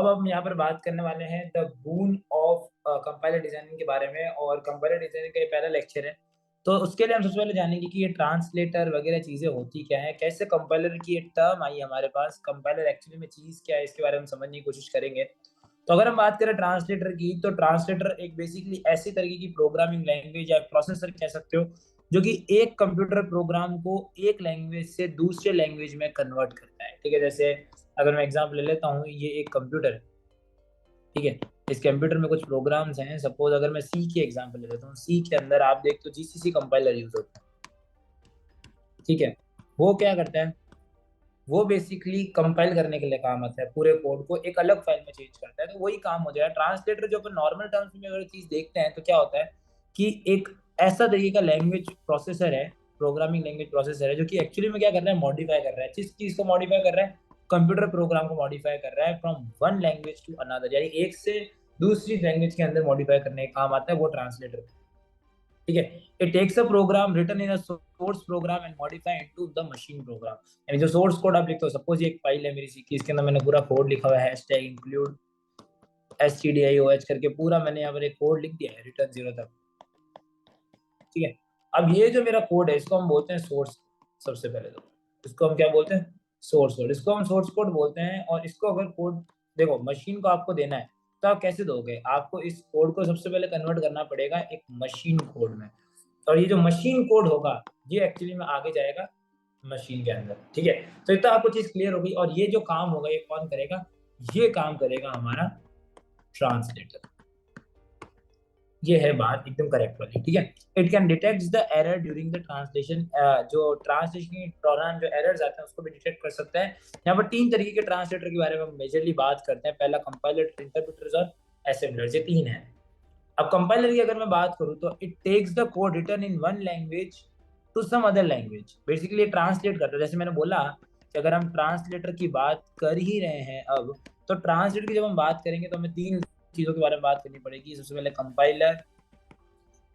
अब हम यहाँ पर बात करने वाले हैं the boon of compiler designing के बारे में, और कंपाइलर डिजाइनिंग का ये पहला लेक्चर है। तो उसके लिए हम सबसे पहले जानेंगे कि ये ट्रांसलेटर वगैरह चीजें होती क्या है, कैसे कंपाइलर की एक टर्म आई हमारे पास, कंपाइलर एक्चुअली में चीज क्या है, इसके बारे में समझने की कोशिश करेंगे। तो अगर हम बात करें ट्रांसलेटर की, तो ट्रांसलेटर एक बेसिकली ऐसी तरीके की प्रोग्रामिंग लैंग्वेज या प्रोसेसर कह सकते हो, जो कि एक कंप्यूटर प्रोग्राम को एक लैंग्वेज से दूसरे लैंग्वेज में कन्वर्ट करता है। ठीक है, जैसे अगर मैं एग्जांपल ले लेता हूँ, ये एक कंप्यूटर है। ठीक है, इस कंप्यूटर में कुछ प्रोग्राम्स हैं। सपोज अगर मैं सी की एग्जांपल ले लेता हूँ, सी के अंदर आप देखते हो जीसीसी कंपाइलर यूज होता है। ठीक है, वो क्या करता है, वो बेसिकली कंपाइल करने के लिए काम आता है, पूरे कोड को एक अलग फाइल में चेंज करता है, तो वही काम हो जाएगा। ट्रांसलेटर जो अपन नॉर्मल टर्म्स में अगर चीज देखते हैं तो क्या होता है कि एक ऐसा तरीके का लैंग्वेज प्रोसेसर है, प्रोग्रामिंग लैंग्वेज प्रोसेसर है, जो कि एक्चुअली में क्या कर रहा है, मॉडिफाई कर रहा है। किस चीज को मॉडिफाई कर रहा है, कंप्यूटर प्रोग्राम को मॉडिफाई कर रहा है from one language to another, यानी एक से दूसरी लैंग्वेज के अंदर मॉडिफाई करने का काम आता है वो ट्रांसलेटर। ठीक है, it takes a program written in a source program and modify into the machine program. यानी जो सोर्स कोड आप लिखते हो, सपोज ये एक फाइल है मेरी सी की, इसके अंदर मैंने पूरा कोड लिखा हुआ है, हैशटैग इंक्लूड stdioh करके पूरा मैंने यहाँ पर एक कोड लिख दिया है रिटर्न 0 तक। ठीक है, अब ये जो मेरा कोड है इसको हम बोलते हैं सोर्स। सबसे पहले तो इसको हम क्या बोलते हैं, सोर्स कोड। इसको हम सोर्स कोड बोलते हैं। और इसको अगर कोड देखो मशीन को आपको देना है, तो आप कैसे दोगे, आपको इस कोड को सबसे पहले कन्वर्ट करना पड़ेगा एक मशीन कोड में। और ये जो मशीन कोड होगा, ये एक्चुअली में आगे जाएगा मशीन के अंदर। ठीक है, तो इतना आपको चीज क्लियर होगी। और ये जो काम होगा ये कौन करेगा, ये काम करेगा हमारा ट्रांसलेटर। ये है बात एकदम करेक्ट वाली। ठीक है, it can detect the error during the translation. जो ट्रांसलेशन के दौरान जो एरर्स आते हैं उसको भी डिटेक्ट कर सकता है। यहाँ पर तीन तरीके के ट्रांसलेटर के बारे में हम मेजरली बात करते हैं। पहला कंपाइलर, इंटरप्रेटर्स और असेंबलर्स, ये तीन है। अब कंपाइलर की अगर मैं बात करूं, तो it takes the code written in one language to some other language. Basically translate करता है। जैसे मैंने बोला कि अगर हम ट्रांसलेटर की बात कर ही रहे हैं अब, तो ट्रांसलेटर की जब हम बात करेंगे तो हमें तीन चीजों के बारे में बात करनी पड़ेगी। सबसे पहले कंपाइलर,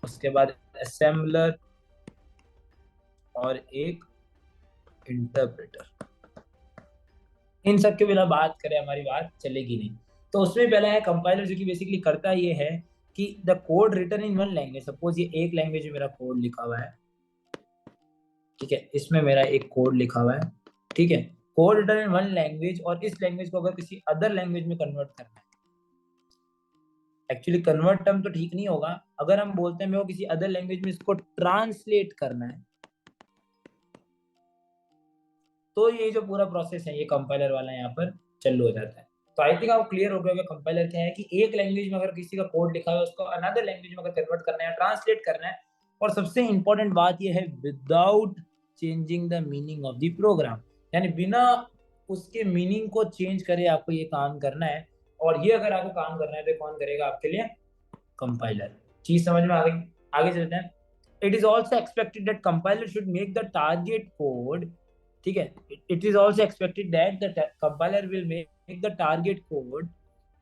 उसके बाद असेंबलर, और एक इंटरप्रेटर। इन सब के बिना बात करें हमारी बात चलेगी नहीं। तो उसमें पहला है कंपाइलर, जो कि बेसिकली करता ये है कि the code written in one language, suppose ये एक लैंग्वेज में मेरा कोड लिखा हुआ है। ठीक है, इसमें मेरा एक कोड लिखा हुआ है। ठीक है, code written in one language, और इस लैंग्वेज को अगर किसी अदर लैंग्वेज में कन्वर्ट करना है, एक्चुअली कन्वर्ट टर्म तो ठीक नहीं होगा, अगर हम बोलते हैं मेरे को किसी अदर लैंग्वेज में इसको ट्रांसलेट करना है, तो ये जो पूरा प्रोसेस है ये कंपाइलर वाला यहाँ पर चालू हो जाता है। तो आई थिंक आपको क्लियर हो गया कंपाइलर क्या है, कि एक लैंग्वेज में अगर किसी का कोड लिखा है उसको अनदर लैंग्वेज में अगर कन्वर्ट करना है, ट्रांसलेट करना है। और सबसे इंपॉर्टेंट बात ये है, without changing the meaning of the program, यानी बिना उसके मीनिंग को चेंज करे आपको ये काम करना है। और ये अगर आपको काम करना है तो कौन करेगा आपके लिए, कंपाइलर। चीज समझ में आ गई, आगे चलते हैं। It is also expected that compiler should make the target code. ठीक है, it is also expected that the compiler will make the target code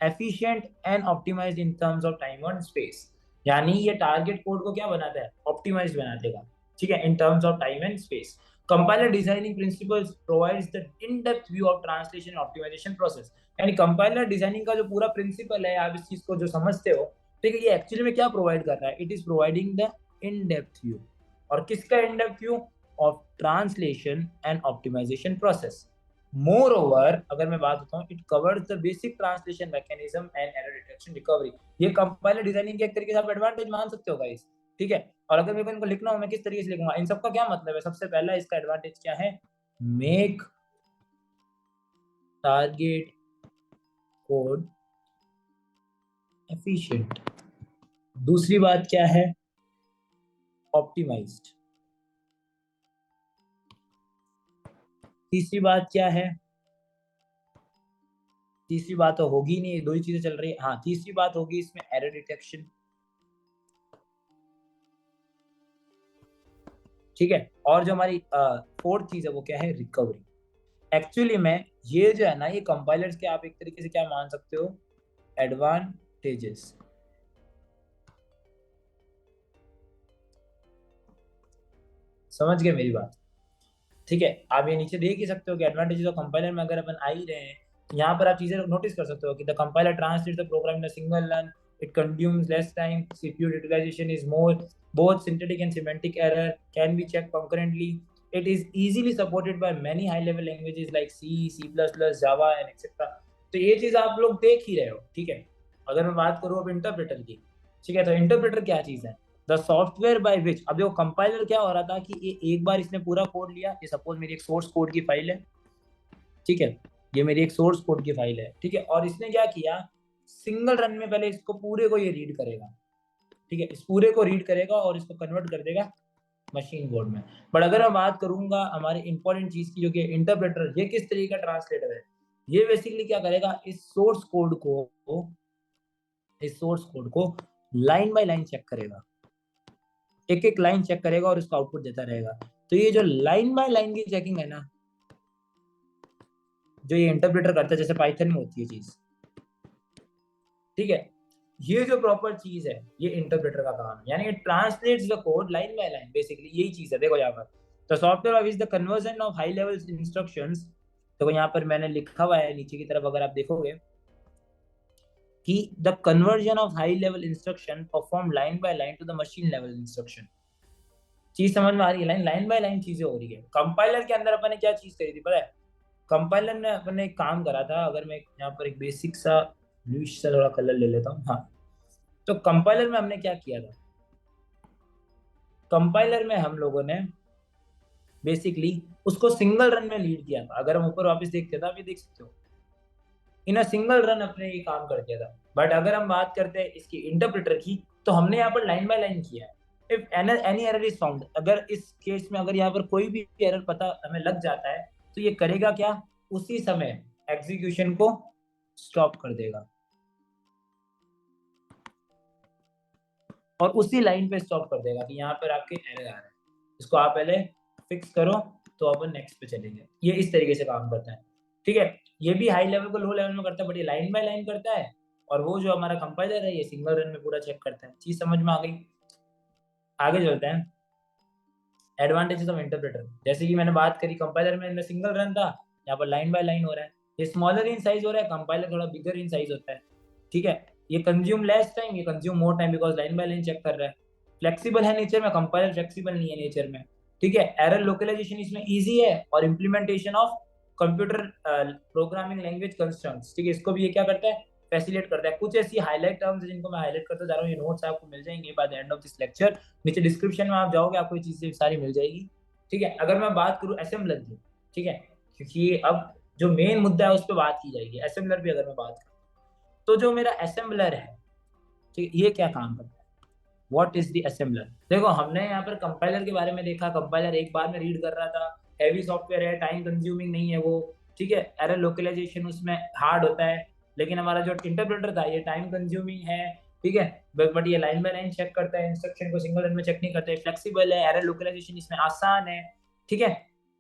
efficient and optimised in terms of time और स्पेस। यानी ये target code को क्या बनाता है, optimise बना देगा। ठीक है, in terms of time and space. Compiler designing principles provides the in depth view of translation and optimisation process. यानी कंपाइलर डिजाइनिंग का जो पूरा प्रिंसिपल है, आप इस चीज को जो समझते हो, ठीक है, ये एक्चुअली में क्या प्रोवाइड कर रहा है, it is providing the in depth view. और किसका in depth view, of translation and optimisation process. Moreover अगर मैं बात बताऊं, it covers the basic translation mechanism and error detection recovery. ये कंपाइलर डिजाइनिंग के एक तरीके से आप एडवांटेज मान सकते हो गाइस। ठीक है, और अगर मेरे को इनको लिखना हो, मैं किस तरीके से लिखूंगा, इन सबका क्या मतलब है, सबसे पहला इसका एडवांटेज क्या है, मेक टारगेट कोड एफिशिएंट। दूसरी बात क्या है, ऑप्टिमाइज्ड। तीसरी बात क्या है, तीसरी बात तो होगी नहीं, दो ही चीजें चल रही है। हाँ, तीसरी बात होगी इसमें एरर डिटेक्शन। ठीक है, और जो हमारी फोर्थ चीज है वो क्या है, रिकवरी। एक्चुअली में ये जो है ना, ये कंपाइलर्स के आप एक तरीके से क्या मान सकते हो, एडवांटेजेस। समझ गए मेरी बात। ठीक है, आप ये नीचे देख ही सकते हो कि एडवांटेजेस ऑफ कंपाइलर में अगर अपन आ ही रहे हैं, यहाँ पर आप चीजें नोटिस कर सकते हो कि the compiler translates the program in a single run, it consumes less time, CPU utilisation is more, both synthetic and semantic error can be checked concurrently, it is easily supported by many high level languages like C, C++, Java and etc. तो ये चीज आप लोग देख ही रहे हो, ठीक है। अगर मैं बात करूँ अब इंटरप्रेटर की, ठीक है, तो इंटरप्रेटर क्या चीज है, द सॉफ्टवेयर बाय विच, अब देखो कंपाइलर क्या हो रहा था कि ये एक बार इसने पूरा कोड लिया, ये सपोज मेरी एक सोर्स कोड की फाइल है, ठीक है, ये मेरी एक सोर्स कोड की फाइल है, ठीक है, और इसने क्या किया, सिंगल रन में पहले इसको पूरे को ये रीड करेगा, ठीक है, इस पूरे को रीड करेगा और इसको कन्वर्ट कर देगा मशीन कोड में। बट अगर मैं बात करूंगा हमारी इंपॉर्टेंट चीज की, जो कि इंटरप्रेटर, ये किस तरीके का ट्रांसलेटर है, ये बेसिकली क्या करेगा, इस सोर्स कोड को लाइन बाय लाइन चेक करेगा, एक एक लाइन चेक करेगा और उसको आउटपुट देता रहेगा। तो ये जो लाइन बाय लाइन की चेकिंग है ना, जो ये इंटरप्रेटर करता है, जैसे पाइथन में होती है चीज, ठीक है, ये जो प्रॉपर चीज है ये इंटरप्रेटर का काम है, यानी translates the code line by line, basically यही चीज है। देखो यहाँ पर तो software is the conversion of high level instructions, देखो यहाँ पर मैंने लिखा हुआ है नीचे की तरफ, अगर आप देखोगे कि the conversion of high level instruction perform line by line to the machine level instruction. चीज समझ में आ रही है, लाइन लाइन बाय लाइन चीजें हो रही है। कंपाइलर के अंदर अपन ने क्या चीज करी थी पता है, कंपाइलर ने अपन ने एक काम करा था, अगर मैं यहाँ पर एक बेसिक सा ब्लूइश सा थोड़ा कलर ले लेता हूँ, हाँ, तो कंपाइलर में हमने क्या किया था, कंपाइलर में हम लोगों ने बेसिकली उसको सिंगल रन में लीड किया था। अगर हम ऊपर वापस देखते थे, आप ये देख सकते हो, इन अ सिंगल रन अपने ये काम कर दिया था। बट अगर हम बात करते हैं इसकी इंटरप्रेटर की, तो हमने यहाँ पर लाइन बाय लाइन किया है। If any error is found, अगर इस केस में अगर यहाँ पर कोई भी एरर पता हमें लग जाता है, तो ये करेगा क्या, उसी समय एग्जीक्यूशन को स्टॉप कर देगा और उसी लाइन पे स्टॉप कर देगा कि यहाँ पर आपके एरर आ रहे हैं, इसको आप पहले फिक्स करो तो अपन नेक्स्ट पे चलेंगे। ये इस तरीके से काम करता है, ठीक है। ये भी हाई लेवल को लो लेवल में करता है, बट ये लाइन बाय लाइन करता है, और वो जो हमारा कंपाइलर है ये सिंगल रन में पूरा चेक करता है। चीज समझ में आ गई, आगे चलते हैं। एडवांटेजेस ऑफ इंटरप्रेटर, जैसे कि मैंने बात करी, कंपाइलर में सिंगल रन था, यहाँ पर लाइन बाय लाइन हो रहा है, ये स्मॉलर इन साइज हो रहा है, कंपाइलर थोड़ा बिगर इन साइज होता है, ठीक है। ये कंज्यूम लेस टाइम, ये consume more time, because line by line check कर रहा है। फ्लेक्सिबल है नेचर में, कंपाइलर फ्लेक्सिबल नहीं है नेचर में, ठीक है। एरर लोकलाइजेशन इसमें इजी है, और implementation of computer programming language constructs, ठीक है, इसको भी ये क्या करता है, फैसिलिटेट करता है। कुछ ऐसी हाईलाइट टर्म्स जिनको मैं हाईलाइट करता जा रहा हूँ, ये नोट्स आपको मिल जाएंगे by the end of this lecture, नीचे डिस्क्रिप्शन में आप जाओगे आपको ये चीजें सारी मिल जाएगी, ठीक है। अगर मैं बात करूँ असेंबलर की, ठीक है, क्योंकि अब जो मेन मुद्दा है उस पर बात की जाएगी, असेंबलर भी अगर मैं बात करूँ, तो जो मेरा असेंबलर है, ठीक है, ये क्या काम करता है, व्हाट इज द असेंबलर। देखो हमने यहाँ पर कंपाइलर के बारे में देखा, कंपाइलर एक बार में रीड कर रहा था, हैवी सॉफ्टवेयर है, टाइम कंज्यूमिंग नहीं है वो, ठीक है, एरर लोकलाइजेशन उसमें हार्ड होता है। लेकिन हमारा जो इंटरप्रेटर था ये टाइम कंज्यूमिंग है, ठीक है, बट ये लाइन बाय लाइन चेक करता है, इंस्ट्रक्शन को सिंगल रन में चेक नहीं करता है, फ्लेक्सिबल है, एरर लोकलाइजेशन इसमें आसान है, ठीक है,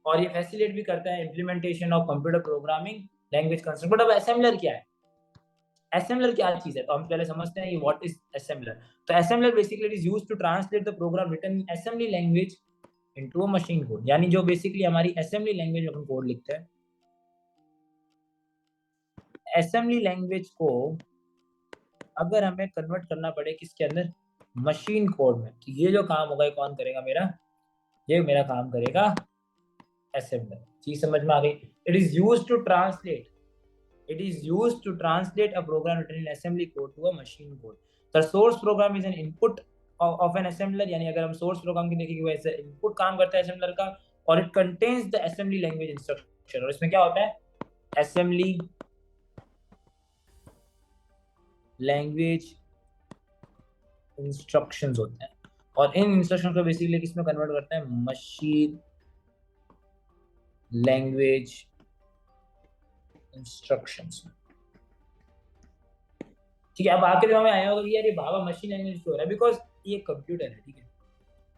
और ये फैसिलिटेट भी करता है implementation of computer programming language construct. But अब असेंबलर क्या है, असेंबलर क्या चीज है, तो हम पहले समझते हैं ये व्हाट इज असेंबलर। तो assembler basically is used to translate the program written in assembly language into a machine code, यानी जो बेसिकली हमारी असेंबली लैंग्वेज में अपन कोड लिखते हैं, असेंबली लैंग्वेज को अगर हमें कन्वर्ट करना पड़े किसके अंदर, मशीन कोड में, तो ये जो काम होगा ये कौन करेगा मेरा, ये मेरा काम करेगा असेंबलर। चीज समझ में आ गई। It is used to translate, it is used to translate a program written in assembly code to a machine code. The source program is an input of an assembler, यानी अगर हम source program की देखेंगे वैसे input काम करता है assembler का, और it contains the assembly language instruction, और इसमें क्या होता है, assembly language instructions होते हैं, और इन इंस्ट्रक्शन को बेसिकली किसमें कन्वर्ट करते हैं, मशीन लैंग्वेज इंस्ट्रक्शंस, ठीक है। अब आपके दिमाग में आया होगा कि यार ये भावा मशीन लैंग्वेज क्यों हो रहा है, बिकॉज ये कंप्यूटर है, ठीक है,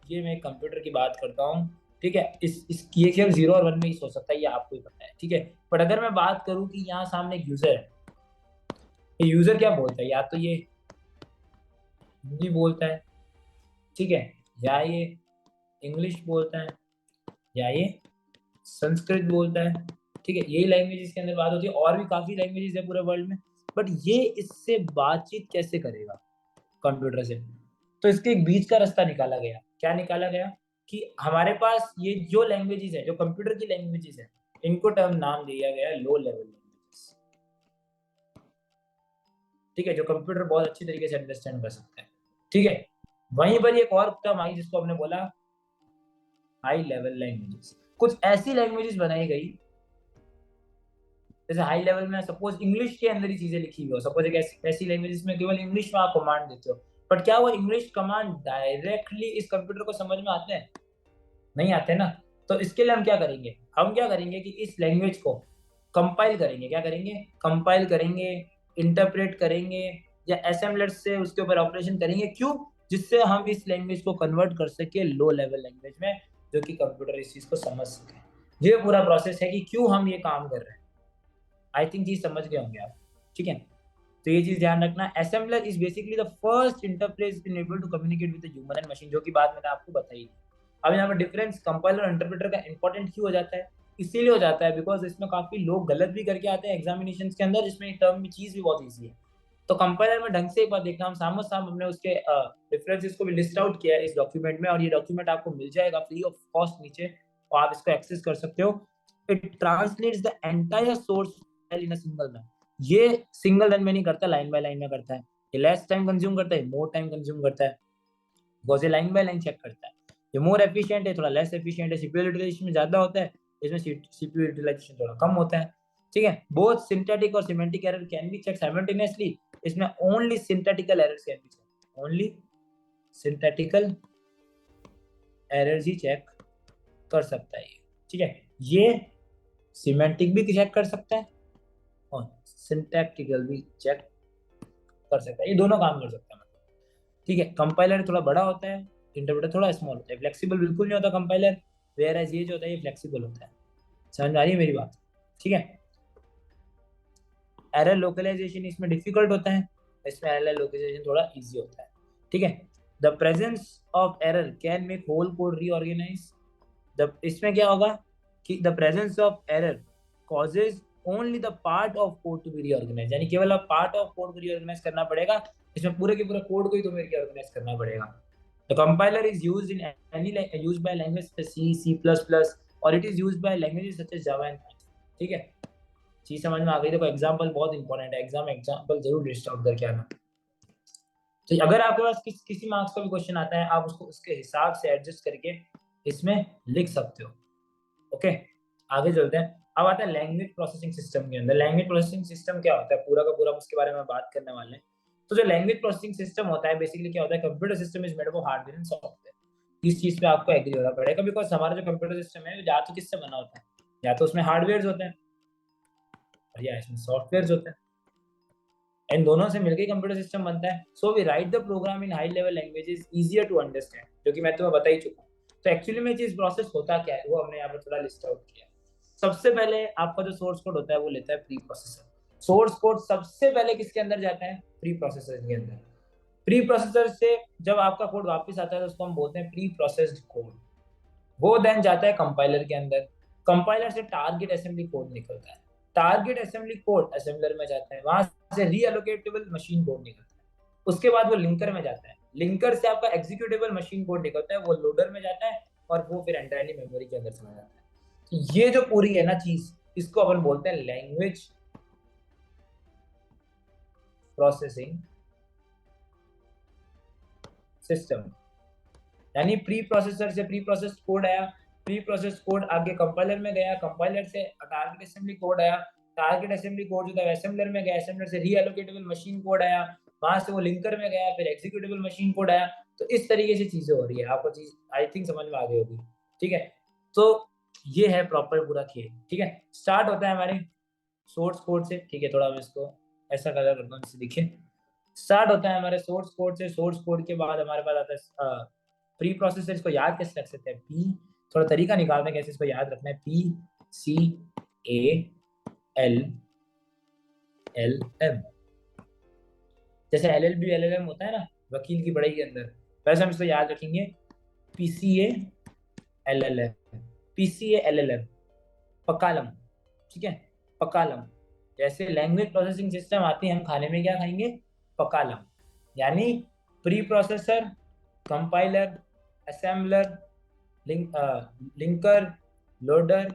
ये मैं कंप्यूटर की बात करता हूँ, ठीक है, इस ये केवल 0 और 1 में ही हो सकता है, ये आपको ही पता है, ठीक है। बट अगर मैं बात करूँ कि यहाँ सामने एक यूजर है, ये यूजर क्या बोलता है, या तो ये हिंदी बोलता है, ठीक है, या ये इंग्लिश बोलता है, या ये संस्कृत बोलता है, ठीक है, यही लैंग्वेज के अंदर बात होती है, और भी काफी लैंग्वेजेस है पूरे वर्ल्ड में, बट ये इससे बातचीत कैसे करेगा कंप्यूटर से? तो इसके एक बीच का रास्ता निकाला गया। क्या निकाला गया? कि हमारे पास ये जो लैंग्वेजेस है, जो कंप्यूटर की लैंग्वेजेस है, इनको टर्म नाम दिया गया लो लेवल लैंग्वेजेस। ठीक है, जो कंप्यूटर बहुत अच्छी तरीके से अंडरस्टैंड कर सकता है। ठीक है, वहीं पर एक और टर्म आई जिसको हमने बोला हाई लेवल लैंग्वेजेस। कुछ ऐसी लैंग्वेजेस बनाई गई, जैसे हाई लेवल में सपोज इंग्लिश के अंदर ही चीजें लिखी हुई हो, सपोज एक ऐसी लैंग्वेज में केवल इंग्लिश में आप कमांड देते हो, बट क्या वो इंग्लिश कमांड डायरेक्टली इस कंप्यूटर को समझ में आते हैं? नहीं आते ना। तो इसके लिए हम क्या करेंगे कि इस लैंग्वेज को कंपाइल करेंगे। क्या करेंगे? कंपाइल करेंगे, इंटरप्रेट करेंगे, या असेंबलर से उसके ऊपर ऑपरेशन करेंगे। क्यों? जिससे हम इस लैंग्वेज को कन्वर्ट कर सके लो लेवल लैंग्वेज में, जो कि कंप्यूटर इस चीज को समझ सके। ये पूरा प्रोसेस है कि क्यों हम ये काम कर रहे हैं। आई थिंक चीज समझ गए होंगे आप। ठीक है, तो ये चीज ध्यान रखना, assembler is basically the first interface enable to communicate with the human and machine, जो की बात मैंने आपको बताई। अब यहाँ पर डिफरेंस कंपाइलर और इंटरप्रेटर का इंपॉर्टेंट क्यों हो जाता है? इसीलिए हो जाता है बिकॉज इसमें काफी लोग गलत भी करके आते हैं एग्जामिनेशन के अंदर, जिसमें टर्म में चीज भी बहुत ईजी है। तो कंपाइलर में ढंग से एक बार देखना, हम सामो साम हमने उसके डिफरेंसेस को भी लिस्ट आउट किया है इस डॉक्यूमेंट में, और ये डॉक्यूमेंट आपको मिल जाएगा फ्री ऑफ कॉस्ट नीचे, और आप इसको एक्सेस कर सकते हो। It translates the entire source in a single run. ये सिंगल रन में नहीं करता, लाइन बाय लाइन में करता है। ये लेस टाइम कंज्यूम करता है, मोर टाइम कंज्यूम करता है, बिकॉज ये लाइन बाय लाइन चेक करता है। ये मोर एफिशिएंट है, थोड़ा लेस एफिशिएंट है, सीपीयू यूटिलाइजेशन में ज्यादा होता है, इसमें सीपीयू यूटिलाइजेशन थोड़ा कम होता है। ठीक है, बोथ सिंथेटिक और semantic error can be check simultaneously. इसमें only synthetical errors can be check, only synthetical errors ही चेक कर सकता है ये। ठीक है, ये सिमेंटिक भी चेक कर सकता है और सिंटैक्टिकल भी चेक कर सकता है, ये दोनों काम कर सकता है मतलब। ठीक है, कंपाइलर थोड़ा बड़ा होता है, इंटरप्रेटर थोड़ा स्मॉल होता है, फ्लेक्सिबल बिल्कुल नहीं होता कंपाइलर, वेयर एज ये जो होता है ये फ्लेक्सिबल होता है। समझ में आ रही है मेरी बात? ठीक है, एरर लोकलाइजेशन इसमें डिफिकल्ट होता है, इसमें एरर लोकलाइजेशन थोड़ा इजी होता है। ठीक है, the presence of error can make whole code reorganise. इसमें क्या होगा कि the presence of error causes only the part of code to be reorganise, यानी केवल अब पार्ट ऑफ कोड को रीऑर्गेनाइज करना पड़ेगा, इसमें पूरे के पूरे कोड को ही तुम्हें रीऑर्गेनाइज करना पड़ेगा। The compiler is used in any used by language C, C plus plus, और it is used by languages such as Java and Python. ठीक है, चीज समझ में आ गई? देखो एग्जांपल बहुत इंपॉर्टेंट है, एग्जांपल जरूर लिस्ट आउट करके आना। तो अगर आपके पास किसी मार्क्स का भी क्वेश्चन आता है, आप उसको उसके हिसाब से एडजस्ट करके इसमें लिख सकते हो। ओके, आगे चलते हैं। अब आता है लैंग्वेज प्रोसेसिंग सिस्टम के अंदर। लैंग्वेज प्रोसेसिंग सिस्टम क्या होता है पूरा का पूरा, उसके बारे में बात करने वाले हैं। तो जो लैंग्वेज प्रोसेसिंग सिस्टम होता है बेसिकली क्या होता है, computer system is made up of hardware and software. इस चीज पे आपको एग्री होना पड़ेगा, बिकॉज हमारा जो कंप्यूटर सिस्टम है या तो किससे बना होता है, या तो उसमें हार्डवेयर होते हैं और या इसमें सॉफ्टवेयर होते हैं, इन दोनों से मिलकर कंप्यूटर सिस्टम बनता है। So we write the program in high level languages easier to understand, जो कि मैं तुम्हें बता ही चुका हूँ। तो एक्चुअली में चीज प्रोसेस होता क्या है वो हमने यहाँ पर थोड़ा लिस्ट आउट किया। सबसे पहले आपका जो सोर्स कोड होता है वो लेता है प्री प्रोसेसर। सोर्स कोड सबसे पहले किसके अंदर जाता है? प्री प्रोसेसर के अंदर। प्री प्रोसेसर से जब आपका कोड वापस आता है तो उसको हम बोलते हैं प्री प्रोसेस्ड कोड। वो देन जाता है कंपाइलर के अंदर, कंपाइलर से टारगेट असेंबली कोड निकलता है, टारगेट असेंबली कोड असेंबलर में जाता है, वहां से रीअलोकेटेबल मशीन कोड निकलता है, उसके बाद वो लिंकर में जाता है, लिंकर से आपका एग्जीक्यूटेबल मशीन कोड निकलता है, वो लोडर में जाता है, और वो फिर एंटायरली मेमोरी के अंदर चला जाता है। तो ये जो पूरी है ना चीज, इसको अपन बोलते हैं लैंग्वेज प्रोसेसिंग सिस्टम। यानी प्री प्रोसेसर से प्री प्रोसेस कोड आया, प्री प्रोसेस कोड आगे कंपाइलर में गया, कंपाइलर से टारगेट असेंबली कोड आया, टारगेट असेंबली कोड जो था असेंबलर में गया, असेंबलर से रीअलोकेटेबल मशीन कोड आया, वहां से वो लिंकर में गया, फिर एग्जीक्यूटेबल मशीन कोड आया। तो इस तरीके से चीजें हो रही है, आपको चीज आई थिंक समझ में आ गई होगी। ठीक है, तो ये है प्रॉपर पूरा खेल। ठीक है, स्टार्ट होता है हमारे सोर्स कोड से। ठीक है, थोड़ा मैं इसको ऐसा कलर करता हूँ जिससे दिखे। स्टार्ट होता है हमारे सोर्स कोड से, सोर्स कोड के बाद हमारे पास आता है प्री प्रोसेसर। इसको याद कैसे रख सकते हैं? पी, थोड़ा तरीका निकालते हैं कैसे इसको याद रखना है। P C A L L M, जैसे L L B L L M होता है ना वकील की पढ़ाई के अंदर, वैसे हम इसको याद रखेंगे P C A L L M, P C A L L M, पकालम। ठीक है, पकालम। जैसे लैंग्वेज प्रोसेसिंग सिस्टम आती है, हम खाने में क्या खाएंगे, पकालम, यानी pre processor, compiler, assembler, linker, loader,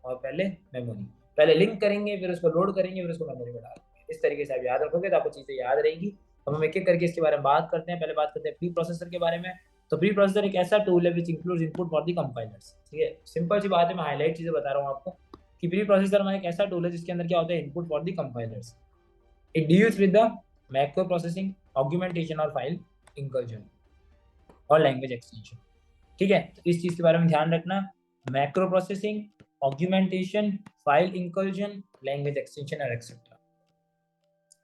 और पहले मेमोरी। पहले लिंक करेंगे, फिर उसको लोड करेंगे, फिर उसको मेमोरी में डालेंगे। इस तरीके से आप याद रखोगे तो आपको चीज़ें याद रहेगी। अब हम एक एक करके इसके बारे में बात करते हैं। पहले बात करते हैं प्री प्रोसेसर के बारे में। तो प्री प्रोसेसर एक ऐसा टूल है which includes input for the compilers. ठीक है, सिंपल सी बात है, मैं हाईलाइट चीज़ें बता रहा हूँ आपको कि प्री प्रोसेसर हमारा एक ऐसा टूल है जिसके अंदर क्या होता है, input for the compilers. It deals with the macro processing, augmentation और फाइल इंकर्जन और लैंग्वेज एक्सटेंशन। ठीक है, तो इस चीज के बारे में ध्यान रखना, macro processing, augmentation, file incursion, language extension और एक्सेट्रा।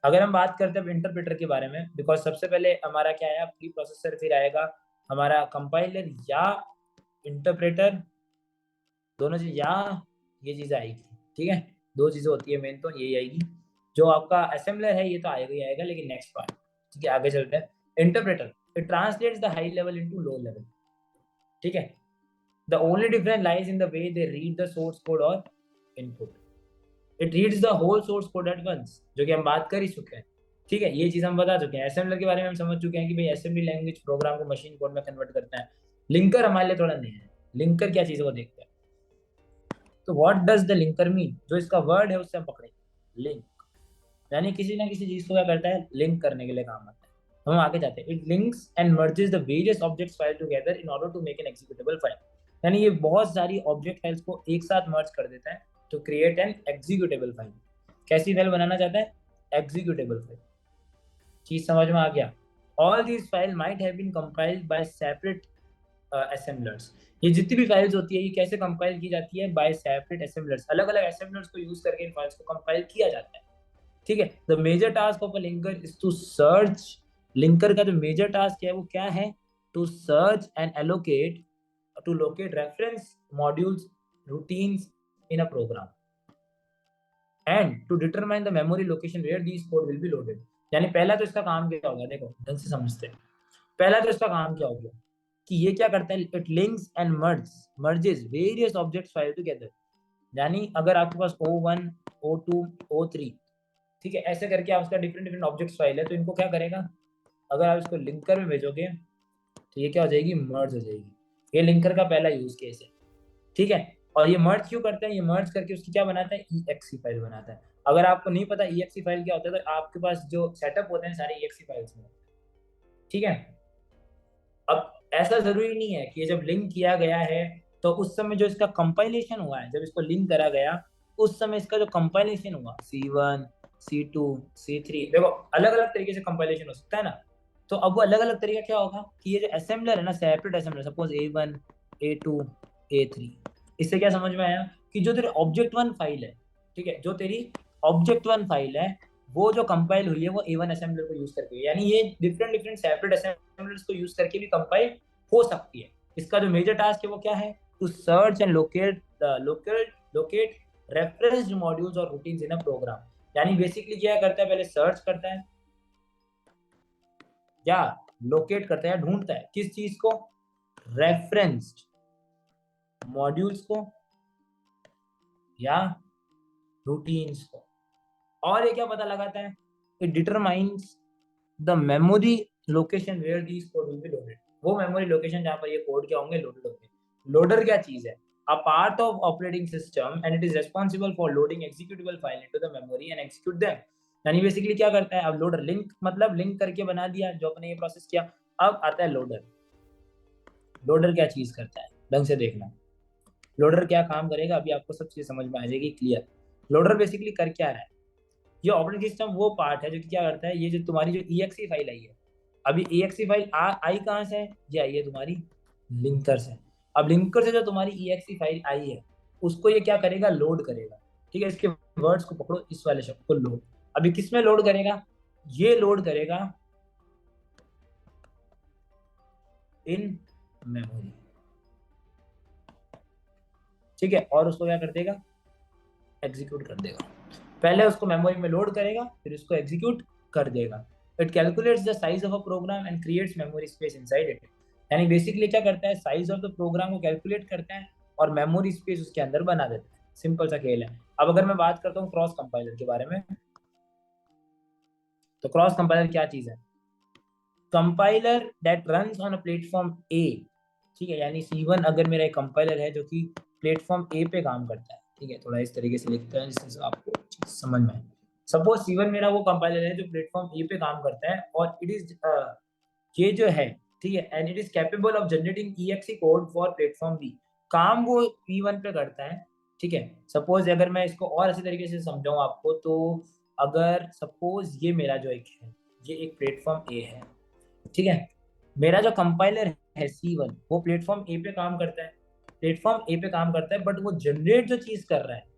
अगर हम बात करते हैं इंटरप्रेटर के बारे में, बिकॉज सबसे पहले हमारा क्या आया, प्री प्रोसेसर, फिर आएगा हमारा कंपाइलर या इंटरप्रेटर, दोनों चीज या ये चीज आएगी। ठीक है, दो चीजें होती है मेन, तो यही आएगी। जो आपका असेंबलर है ये तो आएगा ही आएगा, लेकिन नेक्स्ट पार्ट। ठीक है, आगे चलते हैं। Interpreter, it translates the high level into low level. ठीक है, the only difference lies in the way they read the source code or input. It reads the whole source code at once, जो कि हम बात कर ही चुके हैं। ठीक है, ये चीज हम बता चुके हैं। असेंबलर के बारे में हम समझ चुके हैं कि भाई असेंबली लैंग्वेज प्रोग्राम को मशीन कोड में कन्वर्ट करता है। लिंकर हमारे लिए थोड़ा नया है। लिंकर क्या चीज है वो देखते हैं। तो what does the linker mean, जो इसका वर्ड है उससे हम पकड़े, लिंक, यानी किसी ना किसी चीज को क्या करता है, लिंक करने के लिए काम आता है। हम आगे जाते हैं। It links and merges the various objects file together in order to make an executable file. यानी ये बहुत सारी ऑब्जेक्ट फाइल्स को एक साथ मर्ज कर देता है to create an executable file. कैसी फाइल बनाना चाहता है, एग्जीक्यूटेबल फाइल। चीज समझ में आ गया। All these file might have been compiled by separate assemblers. ये जितनी भी फाइल्स होती है ये कैसे कंपाइल की जाती है, बाय सेपरेट असेंबलर्स। अलग अलग असेंबलर्स को यूज करके इन फाइल्स को कंपाइल किया जाता है। ठीक है, the major task of a linker is to search. Linker का जो मेजर टास्क है वो क्या है, to search and allocate, to locate reference modules, routines in a program and to determine the memory location where these code will be loaded. यानी पहला तो इसका काम क्या हो गया, देखो ढंग से समझते हैं। पहला तो इसका काम क्या हो गया कि ये क्या करता है, it links and merges various objects file together. यानी अगर आपके पास O1, O2, O3, ठीक है, ऐसे करके आप उसका डिफरेंट डिफरेंट ऑब्जेक्ट्स फाइल है, तो इनको क्या करेगा, अगर आप इसको लिंकर में भेजोगे तो ये क्या हो जाएगी, मर्ज हो जाएगी। ये लिंकर का पहला यूज केस है। ठीक है, और ये मर्ज क्यों करता है, ये मर्ज करके उसकी क्या बनाता है, EXE फाइल बनाता है। अगर आपको नहीं पता EXE फाइल क्या होता है, तो आपके पास जो सेटअप होते हैं सारे EXE फाइल्स में। ठीक है, अब ऐसा जरूरी नहीं है कि ये जब लिंक किया गया है तो उस समय जो इसका कंपाइलेशन हुआ है, जब इसको लिंक करा गया उस समय इसका जो कंपाइलेशन हुआ, C1, C2, C3, देखो अलग अलग तरीके से कंपाइलेशन हो सकता है ना। तो अब वो अलग अलग तरीका क्या होगा कि ये जो असेंबलर है ना, separate assembler, suppose A1, A2, A3, इससे क्या समझ में आया कि जो तेरे ऑब्जेक्ट 1 फाइल है, ठीक है, जो तेरी ऑब्जेक्ट 1 फाइल है वो जो कंपाइल हुई है वो A1 असेंबलर को यूज करके, यानी ये डिफरेंट डिफरेंट सेपरेट असेंबलर्स को यूज करके भी कंपाइल हो सकती है। इसका जो मेजर टास्क है वो क्या है, to search and locate reference modules और रूटीन्स इन अ प्रोग्राम। यानी बेसिकली क्या करता है, पहले सर्च करता है या लोकेट करता है, ढूंढता है किस चीज को, रेफरेंस्ड मॉड्यूल्स को या रूटीन्स को। और ये क्या पता लगाता है, it determines the memory location where these code will be loaded. वो मेमोरी लोकेशन जहां पर ये कोड क्या होंगे, लोडेड होंगे। लोडर क्या चीज है, a part of operating system and it is responsible for loading executable file into the memory and execute them. यानी बेसिकली क्या करता है, अब लोडर लिंक मतलब लिंक करके बना दिया जो अपने ये प्रोसेस किया। अब आता है लोडर। लोडर क्या चीज करता है, ढंग से देखना। लोडर क्या काम करेगा, अभी आपको सब चीज समझ में आ जाएगी क्लियर। लोडर बेसिकली कर क्या रहा है, ये ऑपरेटिंग सिस्टम वो पार्ट है जो कि क्या करता है, ये जो तुम्हारी जो EXE फाइल आई है, अभी EXE फाइल आई कहाँ से है, ये आई है तुम्हारी लिंकर से। अब लिंकर से जो तुम्हारी EXE फाइल आई है उसको ये क्या करेगा, लोड करेगा। ठीक है, इसके वर्ड्स को पकड़ो, इस वाले शब्द को लोड। अभी किस में लोड करेगा, ये लोड करेगा इन मेमोरी। ठीक है, और उसको क्या कर देगा, एग्जीक्यूट कर देगा। पहले उसको मेमोरी में लोड करेगा फिर उसको एग्जीक्यूट कर देगा। It calculates the size of a program and creates memory space inside it. यानी बेसिकली क्या करता है, साइज ऑफ द प्रोग्राम को कैलकुलेट करता है और मेमोरी स्पेस उसके अंदर बना देता है। सिंपल सा खेल है। अब अगर मैं बात करता हूँ क्रॉस कंपाइलर के बारे में, तो क्रॉस कंपाइलर क्या चीज है? Compiler that runs on a platform A, ठीक है, यानी C1 अगर मेरा एक कंपाइलर है जो कि प्लेटफॉर्म ए पे काम करता है, ठीक है, थोड़ा इस तरीके से लिखते हैं जिससे आपको समझ में आए। सपोज C1 मेरा वो कंपाइलर है जो प्लेटफॉर्म ए पे काम करता है, और इट इज ये जो है, ठीक है, and it is capable of generating EXE code for platform B. काम वो P1 पे करता है, ठीक है। सपोज अगर मैं इसको और अच्छी तरीके से समझाऊं आपको, तो अगर सपोज ये मेरा जो एक है, ये एक प्लेटफॉर्म ए है, ठीक है, मेरा जो कंपाइलर है C1 वो प्लेटफॉर्म ए पे काम करता है, प्लेटफॉर्म ए पे काम करता है, बट वो जनरेट जो चीज कर रहा है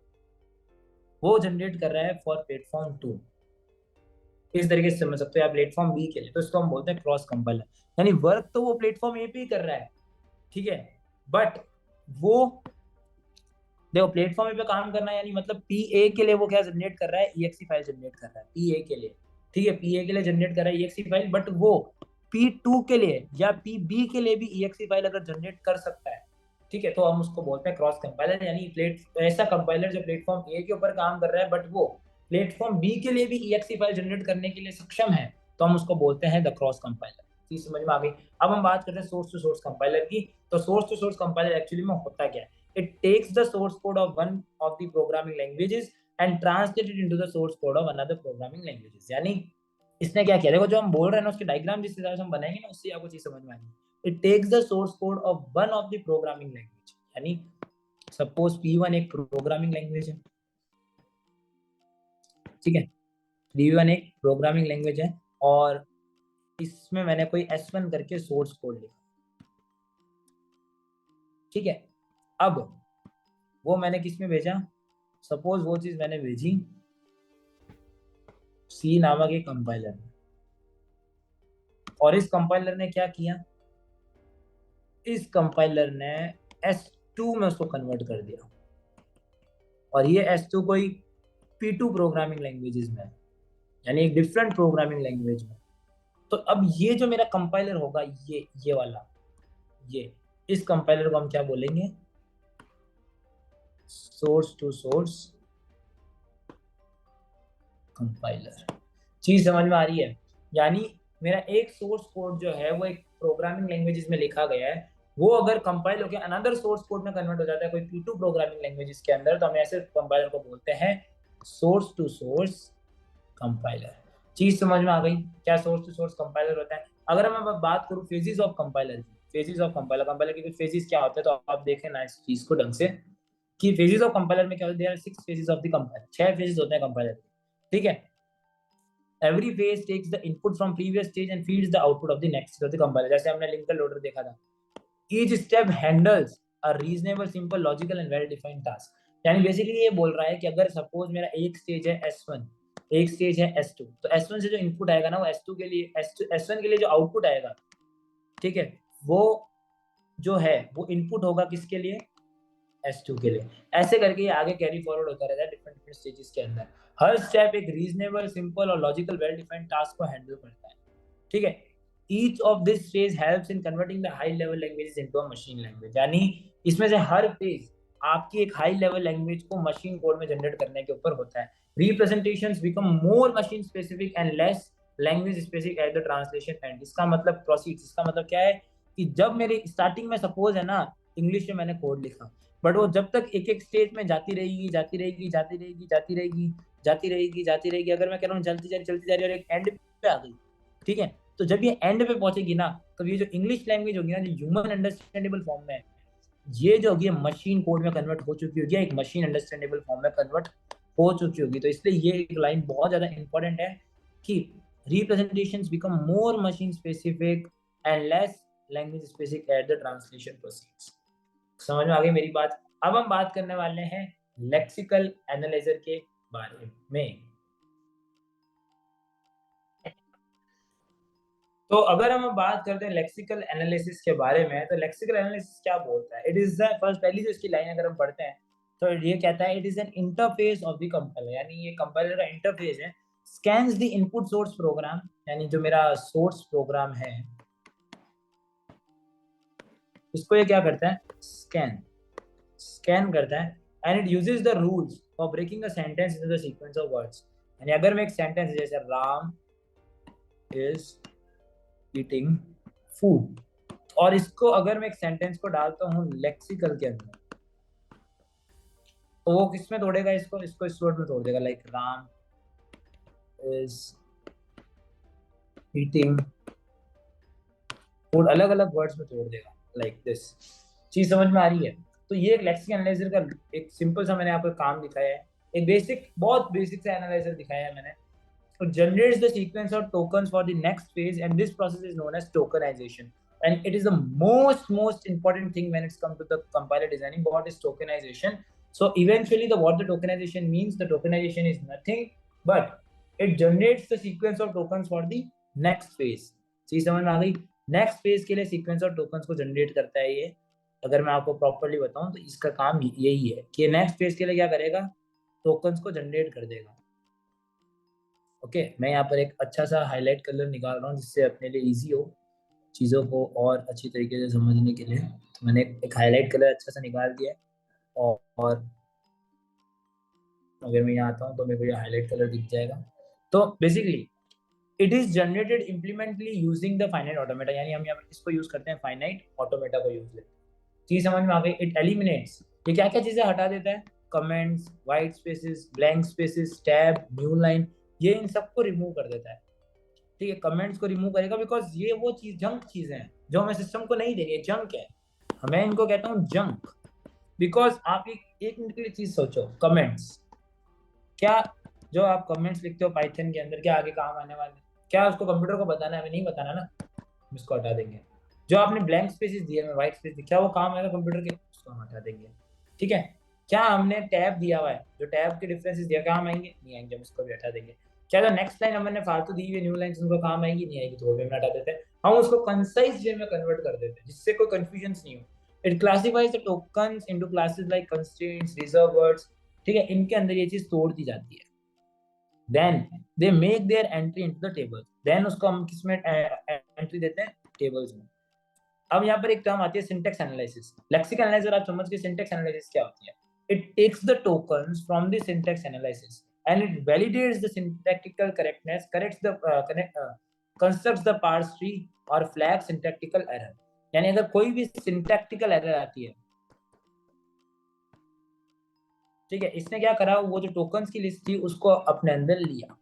वो जनरेट कर रहा है फॉर प्लेटफॉर्म 2। इस तरीके से समझ सकते हो आप प्लेटफॉर्म बी के लिए, तो इसको हम बोलते हैं क्रॉस कंपाइलर। यानी वर्क तो वो प्लेटफॉर्म ए पे ही कर रहा है, ठीक है, बट वो देखो प्लेटफॉर्म पे काम करना है, यानी मतलब पी ए के लिए वो क्या जनरेट कर रहा है, EXE फाइल जनरेट कर रहा है पी ए के लिए, ठीक है, पी ए के लिए जनरेट कर रहा है EXE फाइल, बट वो P2 के लिए या PB के लिए भी EXE फाइल अगर जनरेट कर सकता है, ठीक है, तो हम उसको बोलते हैं क्रॉस कंपाइलर। यानी प्लेट ऐसा कंपाइलर जो प्लेटफॉर्म ए के ऊपर काम कर रहा है, बट वो प्लेटफॉर्म बी के लिए भी EXE फाइल जनरेट करने के लिए सक्षम है, तो हम उसको बोलते हैं द क्रॉस कंपाइलर। चीज समझ में आ गई? अब हम बात करते हैं सोर्स टू सोर्स कंपाइलर की। तो source to source compiler actually में होता क्या है? It takes the source code of one of the programming languages and translate it into the source code of another programming languages। यानी इसने क्या किया, देखो जो हम बोल रहे हैं ना उसके डायग्राम जिस हिसाब से हम बनाएंगे ना उससे आपको चीज समझ में आएगी। It takes the source code of one of the programming language, यानी सपोज P1 एक प्रोग्रामिंग लैंग्वेज है, ठीक है, P1 एक प्रोग्रामिंग लैंग्वेज है, और इसमें मैंने कोई S1 करके सोर्स कोड लिखा, ठीक है। अब वो मैंने किस में भेजा? सपोज वो चीज मैंने भेजी सी नामक एक कंपाइलर में, और इस कंपाइलर ने क्या किया, इस कंपाइलर ने S2 में उसको कन्वर्ट कर दिया, और ये S2 कोई P2 प्रोग्रामिंग लैंग्वेजेस में है, यानी एक डिफरेंट प्रोग्रामिंग लैंग्वेज में। तो अब ये जो मेरा कंपाइलर होगा, ये वाला, ये इस कंपाइलर को हम क्या बोलेंगे? Source to source compiler. चीज समझ में आ रही है? यानी मेरा एक सोर्स कोड जो है वो एक प्रोग्रामिंग लैंग्वेजेस में लिखा गया है, वो अगर कंपाइल होकर अनदर सोर्स कोड में कन्वर्ट हो जाता है कोई P2 प्रोग्रामिंग लैंग्वेजेस के अंदर, तो हम ऐसे कंपाइलर को बोलते हैं सोर्स टू सोर्स कंपाइलर। चीज समझ में आ गई क्या सोर्स टू सोर्स कंपाइलर होता है? अगर मैं बात करूं फेजेस ऑफ कंपाइलर की, फेजेस ऑफ कंपाइलर, कंपाइलर के फेजेस क्या होते हैं, तो आप देखें ना इस चीज को ढंग से, कि फेजेस ऑफ कंपाइलर में क्या होता है, there are 6 phases of the compiler, 6 phases होते हैं कंपाइलर के, ठीक है। Every phase takes the input from previous stage and feeds the output of the next stage of the compiler। जैसे हमने लिंकर लोडर देखा था, each step handles a reasonable simple logical and well defined task। यानी basically ये बोल रहा है कि अगर सपोज मेरा एक स्टेज है S1, एक स्टेज है S2, तो S1 से जो इनपुट आएगा ना वो S2 के लिए, S1 के लिए जो आउटपुट आएगा, ठीक है, वो जो है वो इनपुट होगा किसके लिए? S2 के लिए। ऐसे करके ये आगे कैरी फॉरवर्ड होता रहता है डिफरेंट डिफरेंट स्टेजेस के अंदर। हर स्टेप एक रीजनेबल सिंपल और लॉजिकल वेल डिफाइंड टास्क को हैंडल करता है, ठीक है। Each of this phase helps in converting the high level languages into a machine language. यानी इसमें से हर फेज आपकी एक हाई लेवल लैंग्वेज को मशीन कोड में जनरेट करने के ऊपर होता है। Representations become more machine specific and less language specific at the translation and. इसका मतलब प्रोसीड्स, इसका मतलब क्या है कि जब मेरे स्टार्टिंग में सपोज है ना इंग्लिश में मैंने कोड लिखा, बट वो जब तक एक एक स्टेज में जाती रहेगी जाती रहेगी जाती रहेगी जाती रहेगी जाती रहेगी जाती रहेगी, अगर मैं कह रहा हूँ चलती जा रही और एक एंड पे आ गई, ठीक है, तो जब ये एंड पे पहुंचेगी ना, तो ये जो इंग्लिश लैंग्वेज होगी ना, जो ह्यूमन अंडरस्टैंडेबल फॉर्म में है, ये जो होगी मशीन कोड में कन्वर्ट हो चुकी होगी, एक मशीन अंडरस्टैंडेबल फॉर्म में कन्वर्ट हो चुकी होगी। तो इसलिए ये एक लाइन बहुत ज्यादा इंपॉर्टेंट है कि representations become more machine specific and less language specific at the translation process. समझ में आ गई मेरी बात? अब हम बात करने वाले हैं लेक्सिकल एनालाइजर के बारे में। तो अगर हम बात करते हैं लेक्सिकल एनालिसिस के बारे में, तो लेक्सिकल एनालिसिस क्या बोलता है? इट इज द फर्स्ट, पहली जो इसकी लाइन अगर हम पढ़ते हैं तो ये कहता है it is an interface of the compiler, यानी ये कंपाइलर का इंटरफेस है। Scans the input source program, यानी जो मेरा सोर्स प्रोग्राम है उसको ये क्या करता है? स्कैन करता है and it uses the rules for breaking a sentence into the sequence of words. यानी अगर मैं एक सेंटेंस जैसे राम is eating food, और इसको अगर मैं एक सेंटेंस को डालता हूँ लेक्सिकल के अंदर, तो वो किसमें तोड़ेगा, इसको इस वर्ड में तोड़ देगा, like Ram is eating food, अलग अलग वर्ड्स में तोड़ देगा लाइक दिस। चीज समझ में आ रही है? तो ये एक लेक्सिकल एनालाइजर का एक सिंपल सा मैंने आपको काम दिखाया है, एक बेसिक, बहुत बेसिक सा एनालाइजर दिखाया है मैंने। तो generates the sequence of tokens for the next phase, and this process is known as tokenization, and it is the most important thing when it's come to the compiler designing. What is tokenization? So eventually what the tokenization means, the tokenization is nothing but it generates the sequence of tokens for the next phase. चीज समझ में आ गई? Next phase के लिए sequence of tokens को generate करता है ये। अगर मैं आपको प्रॉपर्ली बताऊं तो इसका काम यही है कि नेक्स्ट फेज के लिए क्या करेगा, टोकन्स को जनरेट कर देगा। ओके, मैं यहाँ पर एक अच्छा सा हाईलाइट कलर निकाल रहा हूँ जिससे अपने लिए इजी हो चीज़ों को और अच्छी तरीके से समझने के लिए। तो मैंने एक हाईलाइट कलर अच्छा सा निकाल दिया है, और अगर मैं यहाँ आता हूँ तो मेरे को ये हाईलाइट कलर दिख जाएगा। तो basically it is generated implicitly using the finite automata, यानी हम यहाँ पर इसको यूज करते हैं, फाइनाइट ऑटोमेटा को यूज करते हैं। चीज समझ में आ गई? इट एलिमिनेट्स, ये क्या क्या चीजें हटा देता है, comments, white spaces, blank spaces, tab, new line, ये इन सबको रिमूव कर देता है। ठीक है, कमेंट्स को रिमूव करेगा बिकॉज ये वो चीज जंक चीजें हैं जो हमें सिस्टम को नहीं दे रही है, जंक है। मैं इनको कहता हूँ जंक, बिकॉज आप एक मिनट के लिए चीज सोचो, कमेंट्स क्या, जो आप कमेंट्स लिखते हो पाइथन के अंदर, क्या आगे काम आने वाले, क्या उसको कंप्यूटर को बताना है? हमें नहीं बताना ना, इसको हटा देंगे। जो आपने ब्लैंक स्पेसेस दिए हैं, व्हाइट स्पेस, क्या वो काम आएगा कंप्यूटर के? उसको हम हटा देंगे। ठीक है, क्या हमने टैब दिया हुआ है, जो टैब के डिफरेंसेस दिया, काम आएंगे? नहीं आएंगे, हम इसको भी हटा देंगे। क्या जो नेक्स्ट लाइन हमने फालतू दी हुई न्यू लाइन उनको काम आएगी? नहीं आएगी, तो वो भी हम हटा देते हैं। हम उसको कंसाइज वे में कन्वर्ट कर देते हैं जिससे कोई कंफ्यूजन नहीं हो। It classifies the tokens into classes like constraints, reserve words. ठीक है, इनके अंदर ये चीज तोड़ दी जाती है। Then they make their entry into the table, then उसको हम किसमें एंट्री देते हैं? टेबल्स में। अब यहाँ पर एक टर्म आती है सिंटेक्स एनालिसिस। लेक्सिकल एनालाइजर आप समझ के, सिंटेक्स एनालिसिस क्या होती है? It takes the tokens from the syntax analysis and it validates the syntactical correctness, corrects the constructs the parse tree और फ्लैग सिंटैक्टिकल एरर। यानी अगर कोई भी सिंटैक्टिकल एरर आती है, ठीक है, इसने क्या करा, वो जो टोकन्स की लिस्ट थी उसको अपने अंदर लिया।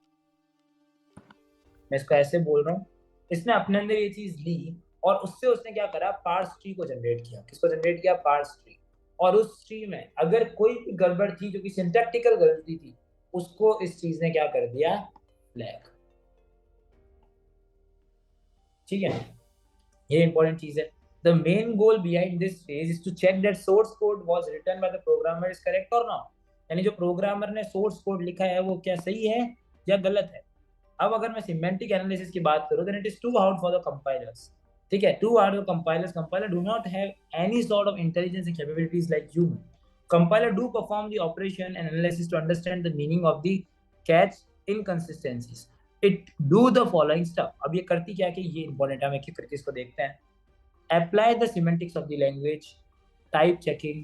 मैं इसको ऐसे बोल रहा हूँ, इसने अपने अंदर ये चीज ली और उससे उसने क्या करा, पार्स ट्री को जनरेट किया। किसको जनरेट किया? Parse tree. और उस ट्री में अगर कोई भी गड़बड़ थी, जो कि सिंटैक्टिकल गलती थी, उसको इस चीज ने क्या कर दिया? फ्लैग। ठीक है, ये इंपॉर्टेंट चीज है। The main goal behind this phase is to check that source code was written by the programmer is correct और नॉट। यानी जो प्रोग्रामर ने सोर्स कोड लिखा है वो क्या सही है या गलत है। अब अगर मैं सिमेंटिक एनालिसिस की बात करूं, then it is too hard for the compilers. ठीक है, too hard for compilers. Compiler do not have any sort of intelligence and capabilities like human. Compiler do perform the operation and analysis to understand the meaning of the catch inconsistencies. It do the following stuff. अब ये करती क्या कि ये important है, हम एक एक करके इसको देखते हैं। Apply the semantics of the language, type checking,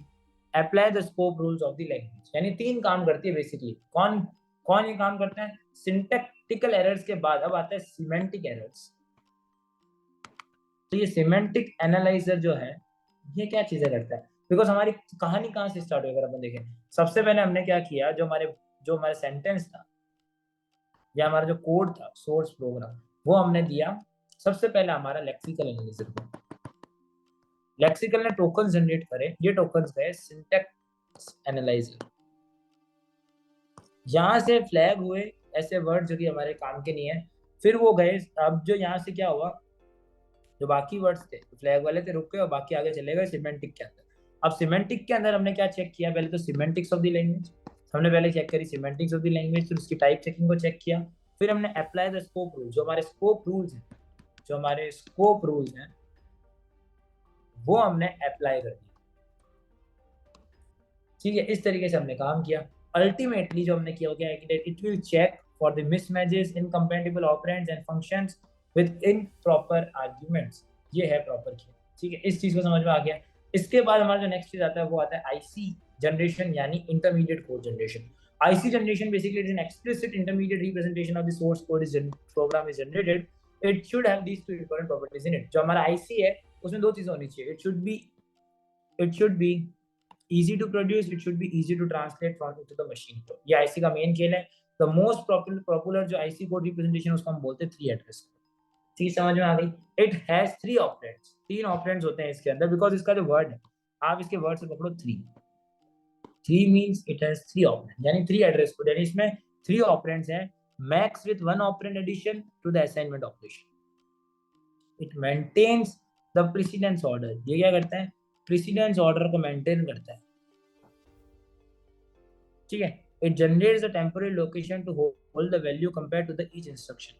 apply the scope rules of the language। यानी 3 काम करती है बेसिकली। कौन कौन ये काम करता है? सिंटैक्टिकल एरर्स के बाद अब आता है सिमेंटिक एरर्स। तो ये सिमेंटिक एनालाइजर जो है, ये क्या चीजें करता है? बिकॉज हमारी कहानी कहाँ से स्टार्ट हुई अगर अपन देखें, सबसे पहले हमने क्या किया, जो हमारे सेंटेंस था या हमारा जो कोड था, सोर्स प्रोग्राम, वो हमने दिया सबसे पहले हमारा लेक्सिकल एनालिसिस को। लेक्सिकल ने टोकन जनरेट करे, ये टोकन्स गए सिंटैक्स एनालाइजर। यहाँ से फ्लैग हुए ऐसे वर्ड जो कि हमारे काम के नहीं है, फिर वो गए। अब जो यहाँ से क्या हुआ, जो बाकी वर्ड्स थे फ्लैग वाले थे, रुक गए और बाकी आगे चले गए सिमेंटिक के अंदर। अब सिमेंटिक के अंदर हमने क्या चेक किया? पहले तो सिमेंटिक्स ऑफ द लैंग्वेज हमने पहले चेक करी, सिमेंटिक्स ऑफ द लैंग्वेज, फिर उसकी टाइप चेकिंग को चेक किया। फिर हमने अप्लाई द स्कोप रूल, जो हमारे स्कोप रूल्स हैं वो हमने अप्लाई कर दिया। ठीक है, इस तरीके से हमने काम किया। अल्टीमेटली जो हमने किया हो गया है कि it will check for the mismatches, incompatible operands and functions with improper arguments. ये है प्रॉपर किया। ठीक है, इस चीज को समझ में आ गया। इसके बाद हमारा जो नेक्स्ट चीज आता है वो आता है आईसी generation यानी intermediate code generation. IC generation basically is an explicit intermediate representation of the source code is program is generated. It should have these two important properties in it. जो हमारा IC है उसमें दो चीजें होनी चाहिए. It should be easy to produce, it should be easy to translate from to the machine code. ये IC का मेन खेल है. The most popular जो IC code representation उसको हम बोलते हैं 3 address. चीज समझ में आ गई. It has 3 operands. 3 operands होते हैं इसके अंदर बिकॉज इसका जो वर्ड है आप इसके वर्ड से पकड़ो 3. 3 means it has 3 operands यानी 3 address code यानी इसमें 3 operands हैं. Max with 1 operand addition to the assignment operation. It maintains the precedence order. ये क्या करता है? Precedence order को maintain करता है. ठीक है. It generates a temporary location to hold the value compared to the each instruction.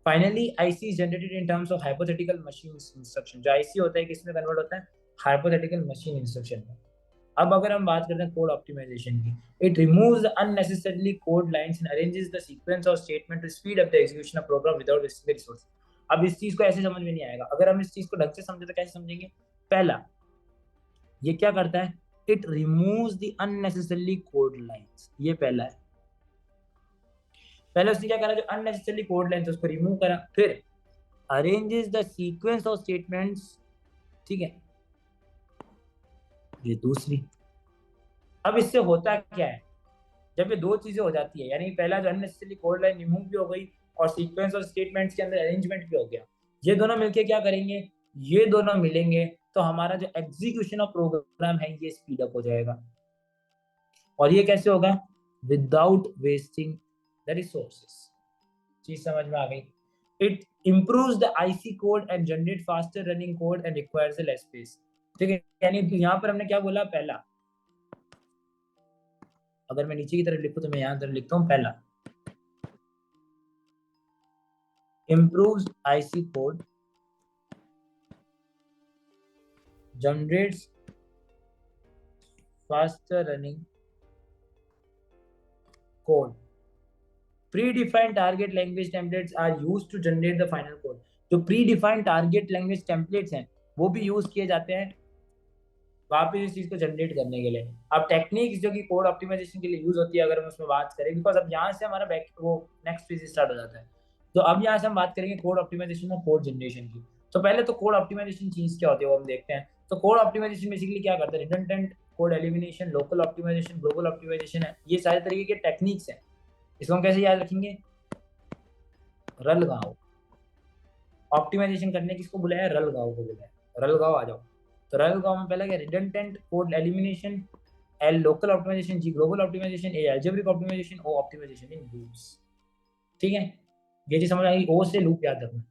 Finally, IC is generated in terms of hypothetical machine instruction. जो IC होता है किसमें कन्वर्ट होता है? Hypothetical machine instruction में. अब अगर हम बात करते हैं कोड ऑप्टिमाइजेशन की, it removes the unnecessarily code lines and arranges the sequence of statement to speed up the execution of program without wasting the resources. अब इस चीज को ऐसे समझ में नहीं आएगा. अगर हम इस चीज को ढंग से समझे तो कैसे समझेंगे? पहला, ये क्या करता है? It removes the unnecessarily code lines. ये पहला है. पहले उसने क्या करा? जो unnecessarily code lines उसको रिमूव करा. फिर arranges the sequence of statements. ठीक है, ये दूसरी. अब इससे होता क्या है? जब ये दो चीजें हो जाती है यानी पहला जो अननेसेसरी कोड लाइन रिमूव भी हो गई और सीक्वेंस और स्टेटमेंट्स के अंदर अरेंजमेंट भी हो गया, ये दोनों मिलके क्या करेंगे? ये दोनों मिलेंगे तो हमारा जो एग्जीक्यूशन ऑफ प्रोग्राम है ये स्पीड अप हो जाएगा. और ये कैसे होगा? Without wasting the resources. चीज समझ में आ गई? It improves the IC code and generate faster running code and requires less space. ठीक है, यानी यहाँ पर हमने क्या बोला? पहला, अगर मैं नीचे की तरफ लिखूं तो मैं यहाँ तरफ लिखता हूँ पहला, improves IC code, generates faster running code. Predefined target language templates are used to generate the final code. जो predefined target language templates हैं वो भी यूज किए जाते हैं वापस इस चीज को जनरेट करने के लिए. अब टेक्निक्स जो कि कोड ऑप्टिमाइजेशन के लिए यूज होती है अगर हम उसमें बात करें, बिकॉज अब यहाँ से हमारा बैक वो नेक्स्ट फेज स्टार्ट हो जाता है. तो अब यहाँ से हम बात करेंगे कोड ऑप्टिमाइजेशन और कोड जनरेशन की. तो पहले तो कोड ऑप्टिमाइजेशन चीज क्या होती है वो हम देखते हैं. तो कोड ऑप्टिमाइजेशन बेसिकली क्या करता है? Redundant code elimination, local optimisation, global optimisation है. ये सारे तरीके के टेक्निक्स हैं. इसको हम कैसे याद रखेंगे? रलगांव. ऑप्टिमाइजेशन करने किसको बुलाया? रलगांव को बुलाया. रलगांव आ जाओ. तो रलगांव में पहला क्या? Redundant code elimination, L local optimisation, G global optimisation, A algebraic optimisation, O optimisation in loops. ठीक है, ये चीज समझ आई? ओ से लूप याद रखना.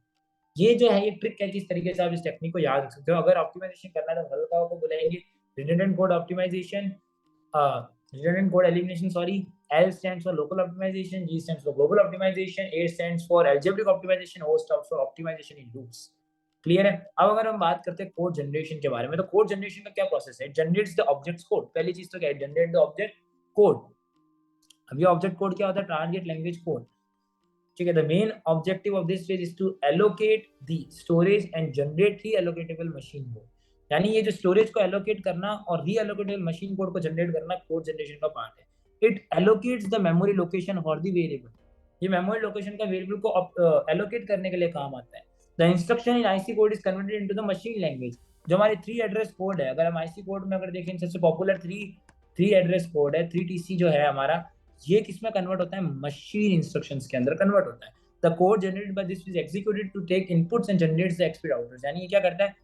ये जो है ये ट्रिक है किस तरीके से आप इस टेक्निक को याद रख सकते हो. अगर ऑप्टिमाइजेशन करना है तो रलगांव को बुलाएंगे. Redundant code optimisation, redundant code elimination, sorry. L stands for local optimization, G stands for global optimization, A stands for algebraic optimization, O stands for optimization in loops. Clear है? अब अगर हम बात करते हैं कोड जनरेशन के बारे में, तो कोड जनरेशन का क्या प्रोसेस है? It generates the objects code. पहली चीज तो क्या है? Generate the object code. अब ये ऑब्जेक्ट कोड क्या होता है? Target language code. ठीक है, the main objective of this phase is to allocate the storage and generate relocatable machine code. यानी ये जो स्टोरेज को एलोकेट करना और रीएलोकेटेबल मशीन कोड को जनरेट करना कोड जनरेशन का पार्ट है. It allocates the memory location for the variable. ये मेमोरी लोकेशन का वेरिएबल को एलोकेट करने के लिए काम आता है. The instruction in IC code is converted into the machine language. जो हमारे 3 एड्रेस कोड है, अगर हम आईसी कोड में अगर देखें सबसे पॉपुलर 3 एड्रेस कोड है, 3TC जो है हमारा, ये किसमें कन्वर्ट होता है? मशीन इंस्ट्रक्शंस के अंदर कन्वर्ट होता है. The code generated by this is executed to take inputs and generates the expected outputs. यानी ये क्या करता है?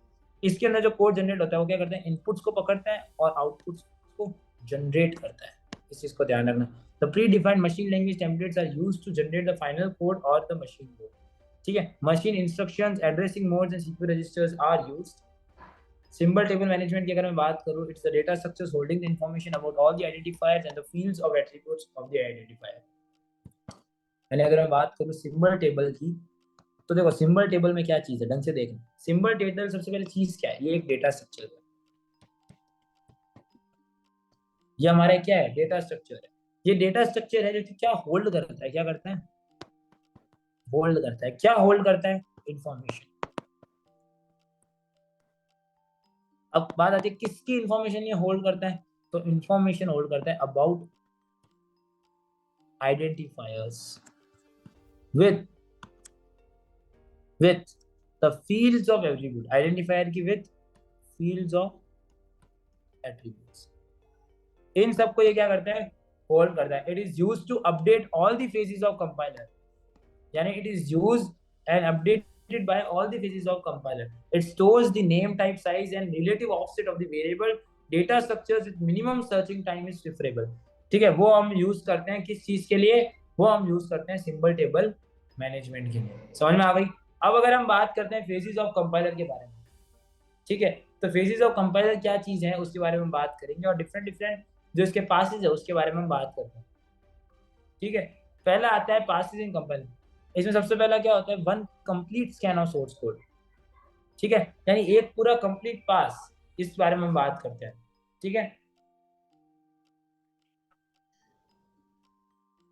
इसके अंदर जो कोड जनरेट होता है वो क्या करता है? इनपुट्स को पकड़ता है और आउटपुट्स को जनरेट करता है. इस चीज को ध्यान रखना. The predefined machine language templates are used to generate the final code और द मशीन कोड. ठीक है, machine instructions, addressing modes and sequence registers are used. Symbol table management की अगर मैं बात करूं, it's the data structures holding the information about all the identifiers and the fields of attributes of the identifier. यानी अगर मैं बात करूं सिंबल टेबल की, तो देखो सिंबल टेबल में क्या चीज है, ढंग से देखना. सिंबल टेबल सबसे पहले चीज क्या है? ये एक डेटा स्ट्रक्चर है. ये हमारा क्या है? डेटा स्ट्रक्चर है. ये डेटा स्ट्रक्चर है जो कि क्या होल्ड करता है? क्या करता है? होल्ड करता है. क्या होल्ड करता है? इंफॉर्मेशन. अब बात आती है किसकी इंफॉर्मेशन ये होल्ड करता है? तो इंफॉर्मेशन होल्ड करता है about identifiers with the fields of attribute, identifier की विथ फील्ड्स ऑफ एट्रीब्यूट्स। इन सबको ये क्या करता है, होल्ड करता है। It is used to update all the phases of compiler, यानी it is used and updated by all the phases of compiler. It stores the name type size and relative offset of the variable data structures with minimum searching time is preferable. ठीक है, वो हम use करते हैं किस चीज के लिए, वो हम यूज करते हैं सिंबल टेबल मैनेजमेंट के लिए। समझ में आ गई। अब अगर हम बात करते हैं फेजेस ऑफ कंपाइलर के बारे में, ठीक है, तो फेजेस ऑफ कंपाइलर क्या चीज है उसके बारे में हम बात करेंगे, और डिफरेंट डिफरेंट जो इसके पासेज है उसके बारे में हम बात करते हैं। ठीक है, पहला आता है पासेज इन कंपाइलर। इसमें सबसे पहला क्या होता है, one complete scan of source code. ठीक है, यानी एक पूरा कंप्लीट पास, इस बारे में हम बात करते हैं। ठीक है,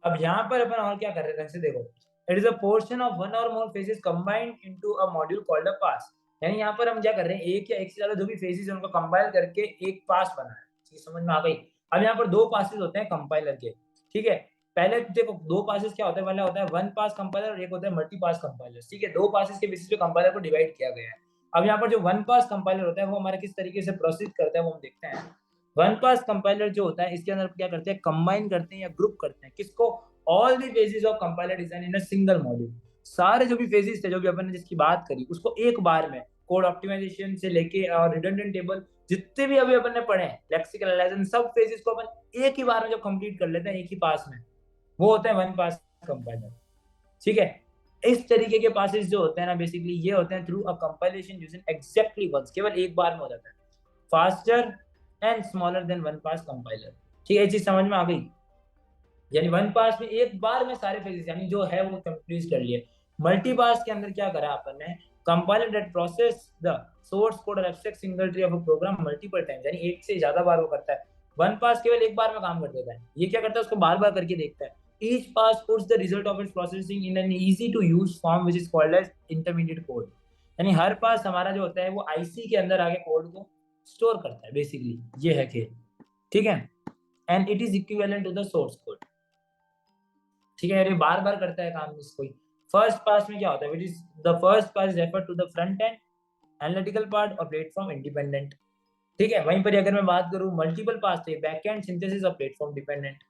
अब यहाँ पर अपन और क्या कर रहे हैं से देखो, it is a portion of one or more phases combined into a module called a pass. यानी यहाँ पर हम क्या कर रहे हैं, एक या एक से ज्यादा जो भी फेजेस है उनको कंपाइल करके एक पास बना है। चीज समझ में आ गई। अब यहाँ पर दो पासेस होते हैं कंपाइलर के। ठीक है, पहले देखो दो पासेस क्या होता है, पहले होता है वन पास कंपाइलर और एक होता है मल्टी पास कंपाइलर। ठीक है, दो पासेस के बेसिस पे कंपाइलर को डिवाइड किया गया है। अब यहाँ पर जो वन पास कंपाइलर होता है वो हमारा किस तरीके से प्रोसीड करता है वो हम देखते हैं। वन पास कंपाइलर जो होता है इसके अंदर क्या करते हैं, कंबाइन करते हैं या ग्रुप करते हैं किसको, all the phases of compiler design in a single module. सारे जो भी फेजेस थे जो भी अपन ने जिसकी बात करी उसको एक बार में, कोड ऑप्टिमाइजेशन से लेके और रिडंडेंट टेबल जितने भी अभी अपन ने पढ़े हैं, लेक्सिकल एनालाइसिस, सब फेजेस को अपन एक ही बार में जब कंप्लीट कर लेते हैं एक ही पास में, वो होता है वन पास कंपाइलर। ठीक है, इस तरीके के पासेस जो होते हैं ना बेसिकली ये होते हैं through a compilation using exactly once, केवल एक बार में हो जाता है, faster and smaller than one pass compiler. ठीक है, ये चीज समझ में आ गई। यानी वन पास में एक बार में सारे फेजेस यानी जो है वो कंप्लीट कर लिए। मल्टी पास के अंदर क्या करा अपन ने, compiler that process the source code or abstract single tree of a program multiple times, यानी एक से ज्यादा बार वो करता है। वन पास केवल एक बार में काम कर देता है, ये क्या करता है उसको बार बार करके देखता है। Each pass puts the result of its processing in an easy to use form which is called as intermediate code. यानी हर पास हमारा जो होता है वो आईसी के अंदर आगे कोड को स्टोर करता है, बेसिकली ये है खेल। ठीक है, and it is equivalent to the source code. ठीक है, ये बार बार करता है काम इसको। फर्स्ट पास में क्या होता है, it is the first pass refer to the front end analytical part और प्लेटफॉर्म इंडिपेंडेंट। ठीक है, वहीं पर अगर मैं बात करूं मल्टीपल पास थे, बैक एंड सिंथेसिस और प्लेटफॉर्म डिपेंडेंट।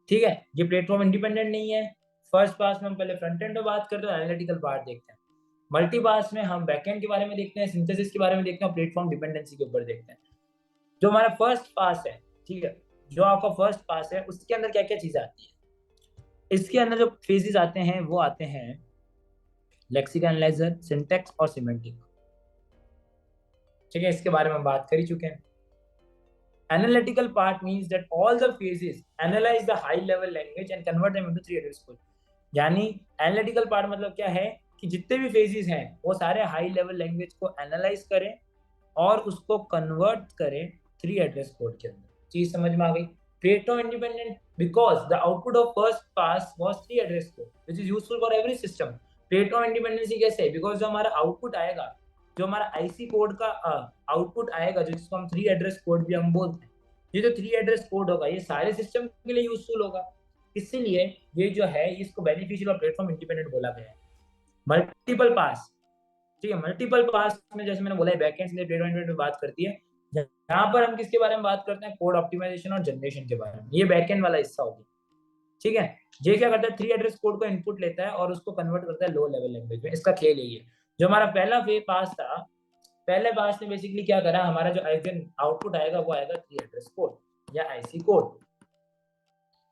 ठीक है, ये प्लेटफॉर्म इंडिपेंडेंट नहीं है। फर्स्ट पास में हम पहले फ्रंट एंड में बात करते हैं, एनालिटिकल पार्ट देखते हैं। मल्टी पास में हम बैक एंड के बारे में देखते हैं, सिंथेसिस के बारे में देखते हैं, प्लेटफॉर्म डिपेंडेंसी के ऊपर देखते हैं। जो हमारा फर्स्ट पास है, ठीक है, जो आपका फर्स्ट पास है उसके अंदर क्या क्या चीजें आती है, इसके अंदर जो फेजेस आते हैं वो आते हैं लेक्सिकल एनालाइजर, सिंटैक्स और सिमेंटिक। ठीक है, इसके बारे में हम बात कर ही चुके हैं। Analytical part means that all the phases analyze the high level language and convert them into three address code। यानी एनालिटिकल पार्ट मतलब क्या है कि जितने भी फेजेस हैं वो सारे हाई लेवल लैंग्वेज को एनालाइज करें और उसको कन्वर्ट करें थ्री एड्रेस कोड के अंदर। चीज समझ में आ गई। Platform independent because the output of first pass was three address code which is useful for every system. Platform independency कैसे है, बिकॉज जो हमारा आउटपुट आएगा, जो हमारा आईसी कोड का आउटपुट आएगा जिसको हम थ्री एड्रेस कोड भी हम बोलते हैं, ये जो थ्री एड्रेस कोड होगा ये सारे सिस्टम के लिए यूजफुल होगा। इसीलिए ये जो है इसको बेनिफिशियल और प्लेटफॉर्म इंडिपेंडेंट बोला गया है। मल्टीपल पास, ठीक है, मल्टीपल पास में जैसे मैंने बोला है बैकएंड से प्लेटफॉर्म इंडिपेंडेंट बात करती है। यहाँ पर हम किसके बारे में बात करते हैं, कोड ऑप्टिमाइजेशन और जनरेशन के बारे में, ये बैकएंड वाला हिस्सा होगी। ठीक है, ये क्या करता है, थ्री एड्रेस कोड को इनपुट लेता है और उसको कन्वर्ट करता है लो लेवल लैंग्वेज में। इसका खेल यही है। जो हमारा पहला पास था, पहले पास ने बेसिकली क्या करा, हमारा जो आउटपुट आएगा वो आएगा थ्री एड्रेस कोड या आईसी कोड।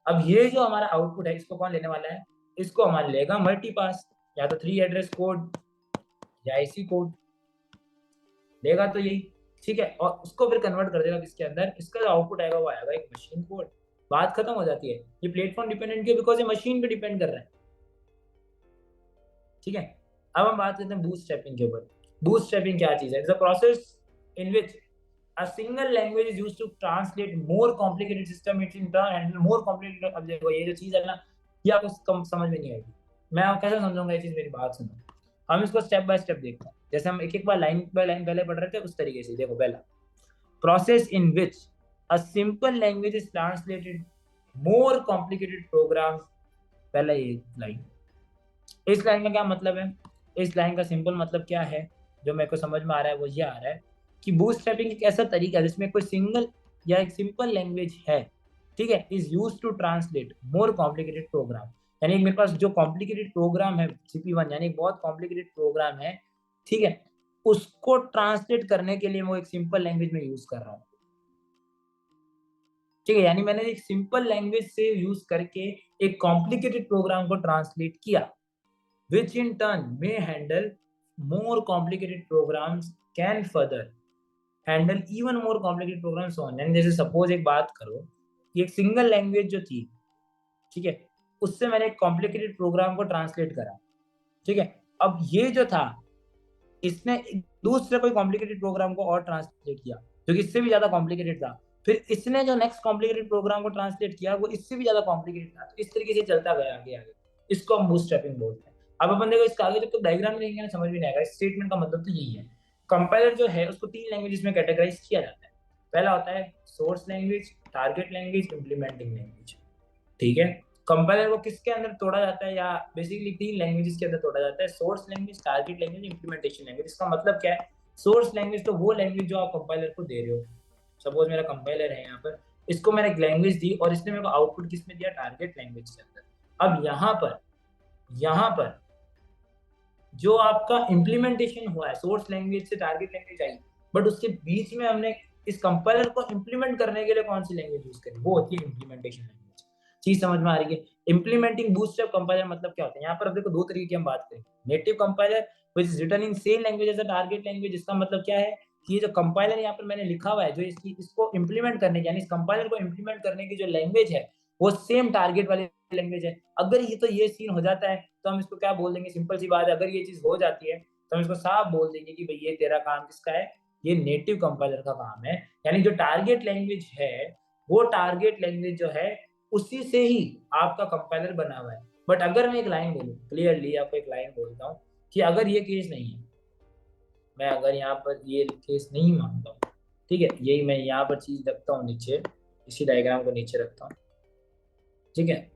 अब ये जो हमारा आउटपुट है इसको कौन लेने वाला है, इसको हमारा लेगा मल्टी पास, या तो थ्री एड्रेस कोड या आईसी कोड लेगा तो यही। ठीक है, और उसको फिर कन्वर्ट कर देगा किसके अंदर, इसका जो आउटपुट आएगा वो आएगा एक मशीन कोड। बात खत्म हो जाती है। ये प्लेटफॉर्म डिपेंडेंट क्यों, बिकॉज ये मशीन पे डिपेंड कर रहा है। ठीक है, अब हम बात करते हैं बूटस्ट्रैपिंग के ऊपर। बूटस्ट्रैपिंग क्या चीज है, it's a process in which a single language is used to translate more complicated system into in turn handle more complicated। अब देखो ये जो चीज है ना ये आपको कम समझ में नहीं आएगी, मैं आप कैसे समझूंगा ये चीज, मेरी बात सुनो। हम इसको स्टेप बाय स्टेप देखते हैं, जैसे हम एक एक बार लाइन बाय लाइन पहले पढ़ रहे थे उस तरीके से। देखो पहला, process in which a simple language is translated more complicated program. पहला ये लाइन, इस लाइन का क्या मतलब है? इस लाइन का सिंपल मतलब क्या है जो मेरे को समझ में आ रहा है वो ये आ रहा है कि बूटस्ट्रैपिंग एक ऐसा तरीका है जिसमें कोई सिंगल या एक सिंपल लैंग्वेज है, ठीक है, is use to translate more complicated program. यानी मेरे पास जो कॉम्प्लिकेटेड प्रोग्राम है CP1, यानी बहुत कॉम्प्लिकेटेड प्रोग्राम है, ठीक है, उसको ट्रांसलेट करने के लिए मैं एक सिंपल लैंग्वेज में यूज कर रहा हूँ। ठीक है, यानी मैंने एक सिंपल लैंग्वेज से यूज करके एक कॉम्प्लिकेटेड प्रोग्राम को ट्रांसलेट किया, which in turn may handle more complicated programs, can further handle even more complicated programs on। यानी जैसे सपोज एक बात करो कि एक सिंगल लैंग्वेज जो थी, ठीक है, उससे मैंने एक कॉम्प्लिकेटेड प्रोग्राम को ट्रांसलेट करा, ठीक है, अब ये जो था इसने दूसरे कोई कॉम्प्लिकेटेड प्रोग्राम को और ट्रांसलेट किया जो कि इससे भी ज्यादा कॉम्प्लिकेटेड था, फिर इसने जो नेक्स्ट कॉम्प्लिकेटेड प्रोग्राम को ट्रांसलेट किया वो इससे भी ज्यादा कॉम्प्लिकेटेड था, तो इस तरीके से चलता गया आगे आगे। इसको हम बूटस्ट्रैपिंग बोलते हैं। अब अपन देखो इसका आगे जब तक डायग्राम देखेंगे ना समझ में नहीं आएगा। इस स्टेटमेंट का मतलब तो यही है, कंपाइलर जो है उसको तीन लैंग्वेजेस में कैटेगराइज किया जाता है। पहला होता है source language, target language, implementing language, ठीक है। कंपाइलर को किसके अंदर तोड़ा जाता है, या बेसिकली तीन लैंग्वेजेस के अंदर तोड़ा जाता है, source language, target language, implementation language. इसका मतलब क्या है? सोर्स लैंग्वेज तो वो लैंग्वेज जो आप कंपाइलर को दे रहे हो। सपोज मेरा कंपाइलर है यहाँ पर, इसको मैंने एक लैंग्वेज दी और इसने मेरे को आउटपुट किस में दिया, टारगेट लैंग्वेज के अंदर। अब यहाँ पर जो आपका इम्प्लीमेंटेशन हुआ है, सोर्स लैंग्वेज से टारगेट लैंग्वेज आई, बट उसके बीच में हमने इस कंपाइलर को इम्प्लीमेंट करने के लिए कौन सी लैंग्वेज यूज करी, वो होती है इम्प्लीमेंटेशन लैंग्वेज। चीज समझ में आ रही है? इम्प्लीमेंटिंग बूटस्ट्रैप कंपाइलर मतलब क्या होता है? यहाँ पर अब देखो दो तरीके की हम बात करें। Native compiler which is written in same language as a target language. इसका मतलब क्या है कि ये जो कंपाइलर यहाँ पर मैंने लिखा हुआ है, जो इसको इम्प्लीमेंट करने की, यानी इस कंपाइलर को इम्प्लीमेंट करने की जो लैंग्वेज है वो सेम टारगेट वाली लैंग्वेज है। अगर ये तो ये सीन हो जाता है तो हम इसको क्या बोल देंगे? सिंपल सी बात है, अगर ये चीज हो जाती है तो हम इसको साफ बोल देंगे कि भाई ये तेरा काम किसका है, ये नेटिव कंपाइलर का काम है। यानी जो टारगेट लैंग्वेज है वो टारगेट लैंग्वेज जो है उसी से ही आपका कंपाइलर बना हुआ है। बट अगर मैं एक लाइन बोलूँ, क्लियरली आपको एक लाइन बोलता हूँ कि अगर ये केस नहीं है, मैं अगर यहाँ पर ये केस नहीं मानता हूँ, ठीक है, यही मैं यहाँ पर चीज रखता हूँ नीचे, इसी डायग्राम को नीचे रखता हूँ, ठीक है,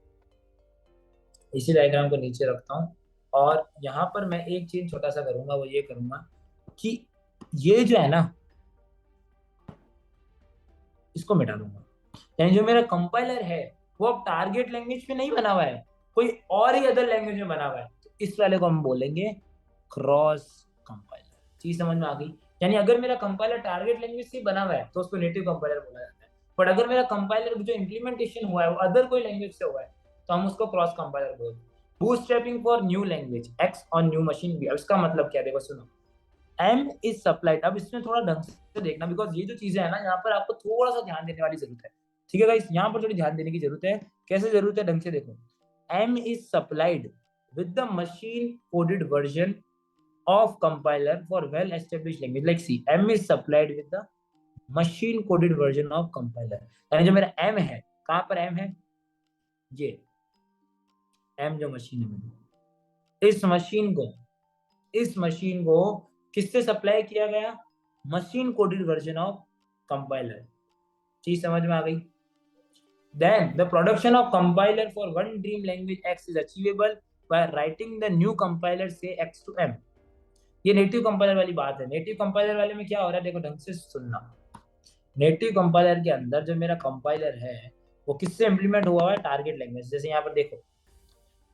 इसी डायग्राम को नीचे रखता हूँ। और यहाँ पर मैं एक चीज छोटा सा करूंगा, वो ये करूंगा कि ये जो है ना इसको मिटा दूंगा। यानी जो मेरा कंपाइलर है वो अब टारगेट लैंग्वेज पे नहीं बना हुआ है, कोई और ही अदर लैंग्वेज में बना हुआ है, तो इस वाले को हम बोलेंगे क्रॉस कंपाइलर। चीज समझ में आ गई? यानी अगर मेरा कंपाइलर टारगेट लैंग्वेज से बना हुआ है तो उसको नेटिव कंपाइलर बोला जाता है, बट अगर मेरा कंपाइलर जो इम्प्लीमेंटेशन हुआ है वो अदर कोई लैंग्वेज से हुआ है तो हम उसको क्रॉस कंपाइलर बोलते हैं। Bootstrapping for new language x on new machine भी। अब इसका मतलब क्या है? देखो सुनो, एम इज सप्लाइड। अब इसमें थोड़ा ढंग से देखना, बिकॉज ये जो चीजें है ना यहाँ पर आपको थोड़ा सा ध्यान देने वाली जरूरत है, ठीक है गाइस, यहाँ पर थोड़ी ध्यान देने की जरूरत है। कैसे जरूरत है? ढंग से देखो। M is supplied with the machine coded version of compiler for well established language like C। M is supplied with the machine coded version of compiler। यानी जो मेरा M है, कहाँ पर M है? ये M जो मशीन है मेरी, इस मशीन को किससे सप्लाई किया गया? Machine coded version of compiler. चीज समझ में आ गई? Then the production of compiler for one dream language X is achievable by writing the new compiler say X to M। ये नेटिव कंपाइलर वाली बात है। नेटिव कंपाइलर वाले में क्या हो रहा है? देखो ढंग से सुनना। नेटिव कंपाइलर के अंदर जो मेरा कंपाइलर है वो किससे इंप्लीमेंट हुआ है? Target language. जैसे यहाँ पर देखो,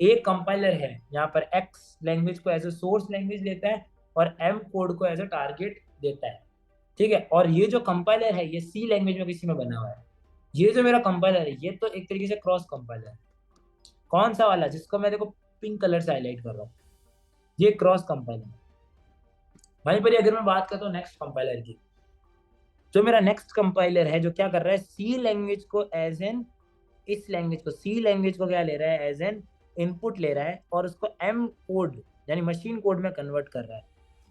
एक कंपाइलर है यहाँ पर एक्स लैंग्वेज को एज ए सोर्स लैंग्वेज लेता है और एम कोड को एज ए टारगेट देता है, ठीक है। और ये जो कंपाइलर है ये सी लैंग्वेज में किसी में बना हुआ है। ये जो मेरा कंपाइलर है ये तो एक तरीके से क्रॉस कंपाइलर है। कौन सा वाला? जिसको मैं देखो पिंक कलर से हाईलाइट कर रहा हूँ, ये क्रॉस कंपाइलर। वहीं पर अगर मैं बात करता हूँ नेक्स्ट कंपाइलर की, जो मेरा नेक्स्ट कंपाइलर है जो क्या कर रहा है? सी लैंग्वेज को एज एन, इस लैंग्वेज को, सी लैंग्वेज को क्या ले रहा है? एज एन इनपुट ले रहा है और उसको एम कोड यानी मशीन कोड में कन्वर्ट कर रहा है।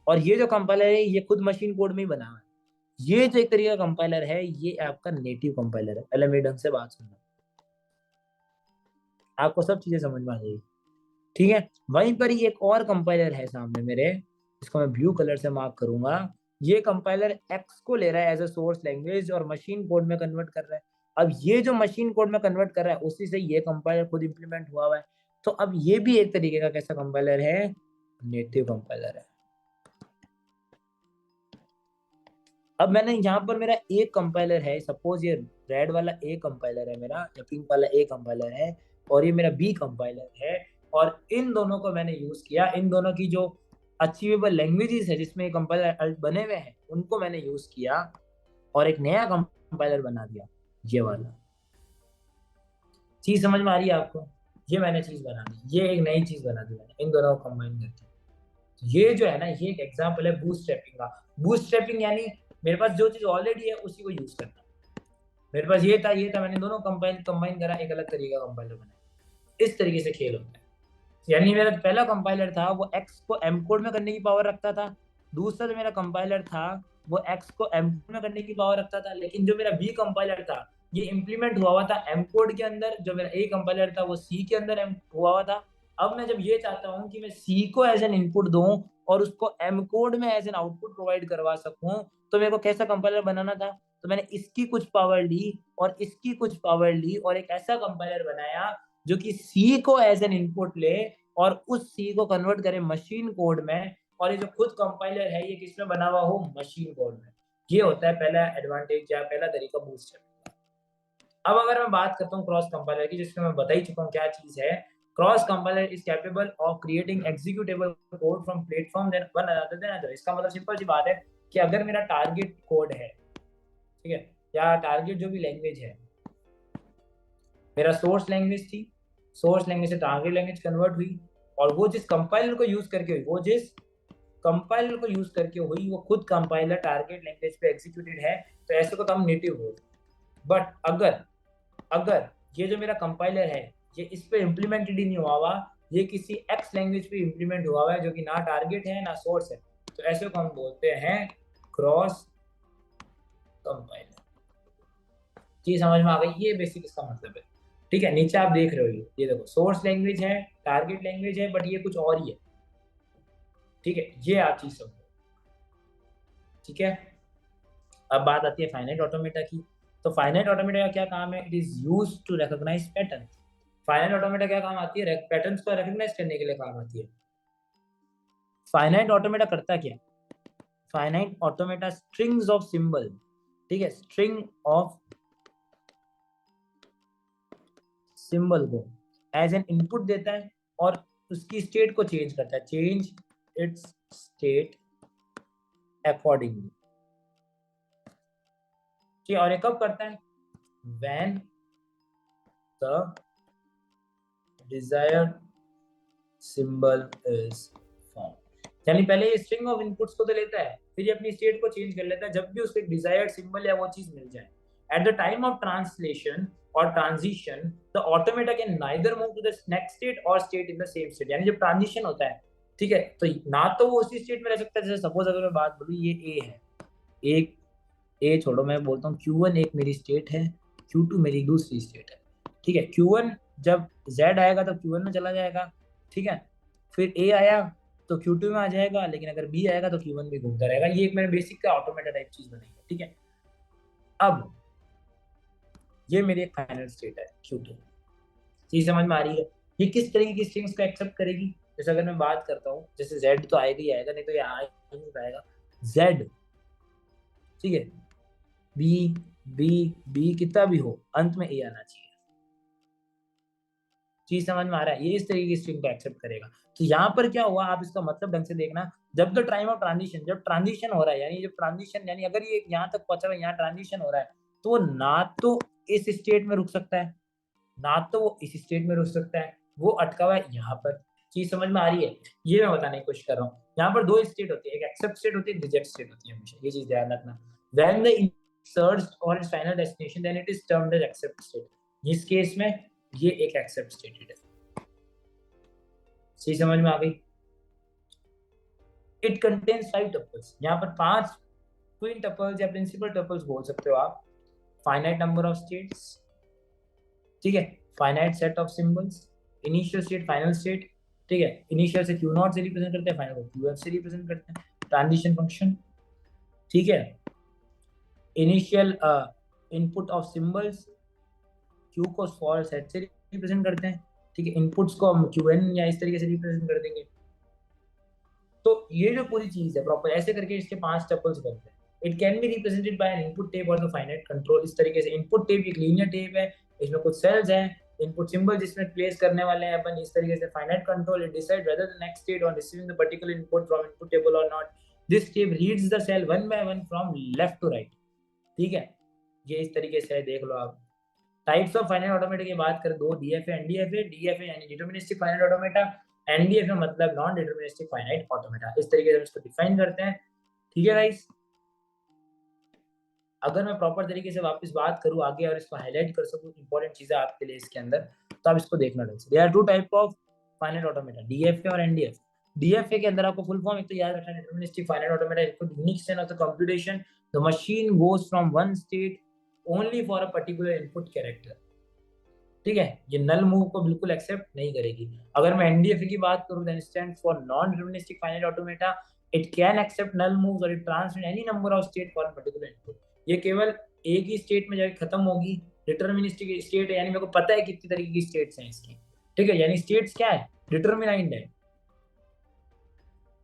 और ये जो कंपाइलर है ये खुद मशीन कोड में ही बना है। ये जो एक तरीके का कंपाइलर है ये आपका नेटिव कंपाइलर है। पहले मेरे ढंग से बात सुनना, आपको सब चीजें समझ में आ जाएगी, ठीक है। वहीं पर ही एक और कंपाइलर है सामने मेरे, इसको मैं ब्लू कलर से मार्क करूंगा। ये कंपाइलर एक्स को ले रहा है एज अ सोर्स लैंग्वेज और मशीन कोड में कन्वर्ट कर रहा है। अब ये जो मशीन कोड में कन्वर्ट कर रहा है उसी से ये कंपाइलर खुद इंप्लीमेंट हुआ है। तो अब ये भी एक तरीके का कैसा कंपाइलर है, नेटिव कंपाइलर है। अब मैंने यहाँ पर मेरा एक कंपाइलर है, सपोज ये रेड वाला ए कंपाइलर है मेरा, या पिंक वाला ए कंपाइलर है, और ये मेरा बी कंपाइलर है, और इन दोनों को मैंने यूज किया, इन दोनों की जो अचीवेबल लैंग्वेजेस है जिसमें कंपाइलर बने हुए हैं उनको मैंने यूज किया और एक नया कंपाइलर बना दिया, ये वाला। चीज समझ में आ रही है आपको? ये मैंने चीज बना दी, ये एक नई चीज बना दी मैंने इन दोनों को कंबाइन करके। ये जो है ना, ये एक एग्जांपल है बूटस्ट्रैपिंग का। बूटस्ट्रैपिंग यानी मेरे पास जो चीज ऑलरेडी है उसी को यूज करना। मेरे पास ये था, मैंने दोनों कंबाइन करा, एक अलग तरीके का कंपाइलर बनाया। इस तरीके से खेल होता है। यानी मेरा पहला कंपाइलर था वो एक्स को एम कोड में करने की पावर रखता था, दूसरा जो मेरा कंपाइलर था वो एक्स को एम कोड में करने की पावर रखता था, लेकिन जो मेरा बी कंपाइलर था ये इंप्लीमेंट हुआ था एम कोड के अंदर, जो मेरा ए कंपाइलर था वो सी के अंदर हुआ था। अब मैं जब ये चाहता हूँ कि मैं सी को एज एन इनपुट दूं और उसको एम कोड में एज एन आउटपुट प्रोवाइड करवा सकूं, तो मेरे को कैसा कंपाइलर बनाना था? तो मैंने इसकी कुछ पावर ली और इसकी कुछ पावर ली और एक ऐसा कंपाइलर बनाया जो कि सी को एज एन इनपुट ले और उस सी को कन्वर्ट करे मशीन कोड में, और ये जो खुद कंपाइलर है ये किसमें बना हुआ हो, मशीन कोड में। ये होता है पहला एडवांटेज या पहला तरीका बूटस्ट्रैपिंग का। अब अगर मैं बात करता हूँ क्रॉस कंपाइलर की, जिसमें मैं बता ही चुका हूँ क्या चीज है। Cross compiler is capable of creating executable code from platform than one another than other. इसका मतलब सिंपल सी बात है कि अगर मेरा टारगेट कोड है, ठीक है, या टारगेट जो भी लैंग्वेज है, मेरा सोर्स लैंग्वेज थी, सोर्स लैंग्वेज से टारगेट लैंग्वेज कन्वर्ट हुई, और वो जिस कंपाइलर को यूज करके हुई, वो जिस कंपाइलर को यूज करके हुई वो खुद कंपाइलर टारगेट लैंग्वेज पे एग्जीक्यूटेड है, तो ऐसे को तो हम नेटिव बोलते हैं। बट अगर अगर ये जो मेरा कंपाइलर है ये इस पे इम्प्लीमेंटेड ही नहीं हुआ हुआ, ये किसी एक्स लैंग्वेज पे इम्प्लीमेंट हुआ हुआ है जो कि ना टारगेट है ना सोर्स है, तो ऐसे को हम बोलते हैं क्रॉस कंपाइलर। चीज समझ में आ गई? ये बेसिक इसका मतलब है। ठीक है, नीचे आप देख रहे हो ये देखो, सोर्स लैंग्वेज है, टारगेट लैंग्वेज है, बट ये कुछ और ही है। ठीक है, ये आप चीज समझो। ठीक है, अब बात आती है फाइनाइट ऑटोमेटा की। तो फाइनाइट ऑटोमेटा का क्या काम है? It is use to recognise pattern. Finite automata क्या काम आती है? पैटर्न्स को रिकॉग्नाइज करने के लिए काम आती है। फाइनाइट ऑटोमेटा करता क्या? Finite automata strings of symbol, ठीक है, स्ट्रिंग ऑफ सिंबल को एज एन इनपुट देता है और उसकी स्टेट को चेंज करता है, चेंज इट्स स्टेट अकॉर्डिंगली। ठीक है, और ये कब करता है? When the desired symbol is found. यानी पहले ये स्ट्रिंग ऑफ इनपुट्स को तो लेता है, फिर ये अपनी स्टेट को चेंज कर लेता है जब भी उसको एक डिजायर्ड सिंबल या वो चीज मिल जाए। At the time of translation or transition the automata can neither move to the next state or state in the same state. यानी जब ट्रांजिशन होता है, ठीक है, तो ना तो वो उसी स्टेट में रह सकता है, जैसे सपोज अगर मैं बात बोलूँ ये ए है, एक ए छोड़ो, मैं बोलता हूँ Q1 एक मेरी स्टेट है, Q2 मेरी दूसरी स्टेट है। ठीक है, Q1 जब Z आएगा तो Q1 में चला जाएगा, ठीक है, फिर A आया तो Q2 में आ जाएगा, लेकिन अगर B आएगा तो Q1 में घूमता रहेगा। ये एक मैंने बेसिक का ऑटोमेटा टाइप चीज बनाई है। ठीक है, अब ये मेरी एक फाइनल स्टेट है Q2। चीज समझ में आ रही है? ये किस तरीके की स्ट्रिंग्स को एक्सेप्ट करेगी? जैसे अगर मैं बात करता हूँ, जैसे Z तो आएगा ही आएगा, नहीं तो ये आ ही नहीं पाएगा Z। ठीक है, बी बी बी कितना भी हो, अंत में ए आना चाहिए। चीज समझ में आ रहा है? ये इस तरीके की स्ट्रिंग को एक्सेप्ट करेगा। तो यहाँ पर क्या हुआ, आप इसका मतलब ढंग से देखना। जब द टाइम ऑफ ट्रांजिशन, जब ट्रांजिशन हो रहा है, यानी जब ट्रांजिशन, यानी अगर ये यहाँ तक पहुंचा हुआ है, यहाँ ट्रांजिशन हो रहा है, तो वो ना तो इस स्टेट में रुक सकता है, ना तो वो इस स्टेट में रुक सकता है, वो अटका हुआ है यहाँ पर। चीज समझ में आ रही है? ये मैं बताने की कोशिश कर रहा हूँ। यहाँ पर दो स्टेट होती है, एक एक्सेप्ट स्टेट होती है, रिजेक्ट स्टेट होती है। हमेशा ये चीज ध्यान रखना। व्हेन द सर्च और its final destination then it is termed as accept state. इस केस में ये एक एक्सेप्ट स्टेट है। सही समझ में आ गई? It contains 5 tuples. यहाँ पर 5 क्वीन टपल्स या प्रिंसिपल टपल्स बोल सकते हो आप। फाइनाइट नंबर ऑफ स्टेट्स, ठीक है, finite set of symbols, initial state, final state. ठीक है, इनिशियल से Q0 से रिप्रेजेंट करते हैं, फाइनल को Qf से रिप्रेजेंट करते हैं। ट्रांजिशन फंक्शन, ठीक है। Initial input of symbols, Q को फॉर सेट से रिप्रेजेंट करते हैं, ठीक है। इनपुट्स को हम क्यू एन या इस तरीके से रिप्रेजेंट कर देंगे। तो ये जो पूरी चीज है प्रॉपर ऐसे करके इसके 5 टपल्स बनते हैं। It can be represented by N input tape और द फाइनाइट कंट्रोल। इस तरीके से इनपुट टेप एक लीनियर टेप है, इसमें कुछ सेल्स हैं, इनपुट सिंबल जिसमें प्लेस करने वाले हैं अपन। इस तरीके से finite control it decide whether the next state on receiving the particular input from input table or not. This tape reads the cell one by one from left to right, ठीक है। ये इस तरीके से है, देख लो आप। टाइप्स ऑफ फाइनाइट ऑटोमेटा की बात करें, दो डीएफए एनडीएफए। डीएफए यानी डिटरमिनिस्टिक फाइनाइट ऑटोमेटा, एनडीएफए मतलब नॉन डिटरमिनिस्टिक फाइनाइट ऑटोमेटा। इस तरीके से हम इसको डिफाइन करते हैं, ठीक है गाइस। अगर मैं प्रॉपर तरीके से वापस बात करूं आगे और इसको हाईलाइट कर सकूं इंपॉर्टेंट चीजें आपके लिए इसके अंदर, तो आप इसको देखना ढंग से। There are two type of finite automata, DFA और एनडीएफए। डीएफए के अंदर आपको फुल फॉर्म एक तो याद रखना, डिटरमिनिस्टिक फाइनाइट ऑटोमेटा, एक unique sense of the computation, the machine goes from one state only for a particular input character, ठीक है। ये नल मूव को बिल्कुल एक्सेप्ट नहीं करेगी। अगर मैं एनडीएफए की बात करूं, then stand for non deterministic finite automata. It can accept null moves और it transfer any number of state for particular input. ये केवल एक ही स्टेट में जाके खत्म होगी। डिटरमिनिस्टिक स्टेट है यानी मेरे को पता है कितनी तरीके की स्टेट्स हैं इसकी, ठीक है। यानी स्टेट्स क्या है, डिटरमिनाइंड है।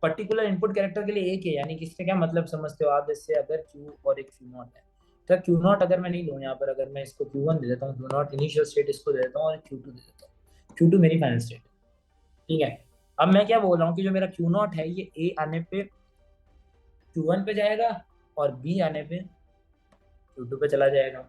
पर्टिकुलर इनपुट कैरेक्टर के लिए एक है, यानी कि इससे क्या मतलब समझते हो आप, जैसे अगर क्यू और एक क्यू नॉट है, तो क्यू नॉट अगर मैं नहीं लूँ यहाँ पर, अगर मैं इसको क्यू वन दे देता हूँ, क्यू नॉट इनिशियल स्टेट इसको दे देता हूँ और क्यू टू दे देता हूँ, क्यू टू मेरी फाइनल स्टेट, ठीक है। अब मैं क्या बोल रहा हूँ कि जो मेरा क्यू नॉट है ये ए आने पे क्यू वन पे जाएगा और बी आने पे क्यू टू पे चला जाएगा।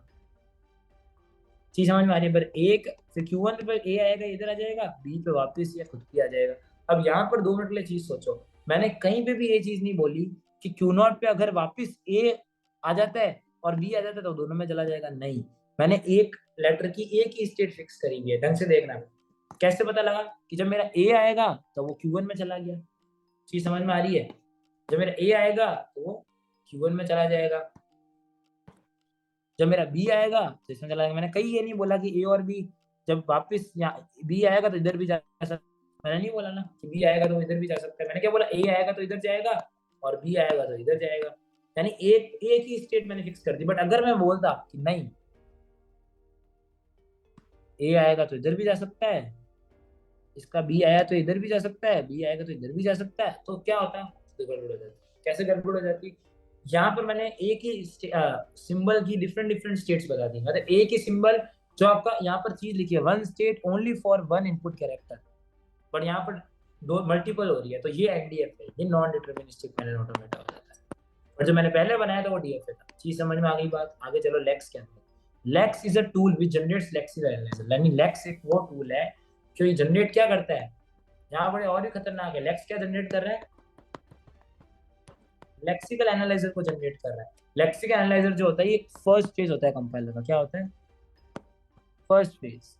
चीज समझ में आ रही है। पर एक फिर क्यू वन पे ए आएगा, इधर आ जाएगा, बी पे वापस या खुद भी आ जाएगा। अब यहाँ पर 2 मिनट के लिए चीज सोचो, मैंने कहीं पे भी ये चीज नहीं बोली कि क्यू नॉट पे अगर वापस ए आ जाता है और बी आ जाता है तो दोनों में चला जाएगा, नहीं। मैंने एक लेटर की एक ही स्टेट फिक्स करी हुई है, ढंग से देखना। कैसे पता लगा कि जब मेरा ए आएगा तो वो क्यू वन में चला गया। चीज समझ में आ रही है। जब मेरा ए आएगा तो वो क्यू वन में चला जाएगा, जब मेरा बी आएगा तो इसमें चला जाएगा। मैंने कहीं ये नहीं बोला कि ए और बी जब वापस यहाँ बी आएगा तो इधर भी जा सकता, मैंने नहीं बोला ना कि बी आएगा तो इधर भी जा सकता है। मैंने क्या बोला, ए आएगा तो इधर जाएगा और बी आएगा तो इधर जाएगा। यानी एक एक ही स्टेट मैंने फिक्स कर दी। बट अगर मैं बोलता कि नहीं, ए आएगा तो इधर भी जा सकता है, इसका बी आया तो इधर भी जा सकता है, बी आएगा तो इधर भी जा सकता है, तो क्या होता, तो गड़बड़ हो जाती। कैसे गड़बड़ हो जाती, यहाँ पर मैंने एक ही सिंबल की डिफरेंट डिफरेंट स्टेट्स बता दी। मतलब एक ही सिंबल जो आपका यहाँ पर चीज लिखी है, one state only for one input character, but यहाँ पर दो मल्टीपल हो रही है, तो ये एनडीएफ है, ये नॉन डिटरमिनिस्टिक फाइनल ऑटोमेटा हो जाता है। और जो मैंने पहले बनाया था वो डीएफए था। चीज समझ में आ गई बात। आगे चलो लेक्स के अंदर। Lex is a tool which generates lexical analyser. यानी लेक्स एक वो टूल है जो ये जनरेट क्या करता है, यहाँ बड़े और भी खतरनाक है। लेक्स क्या जनरेट कर रहा है, लेक्सिकल एनालाइजर को जनरेट कर रहा है। लेक्सिकल एनालाइजर जो होता है ये फर्स्ट फेज होता है कंपाइलर का। क्या होता है, फर्स्ट फेज,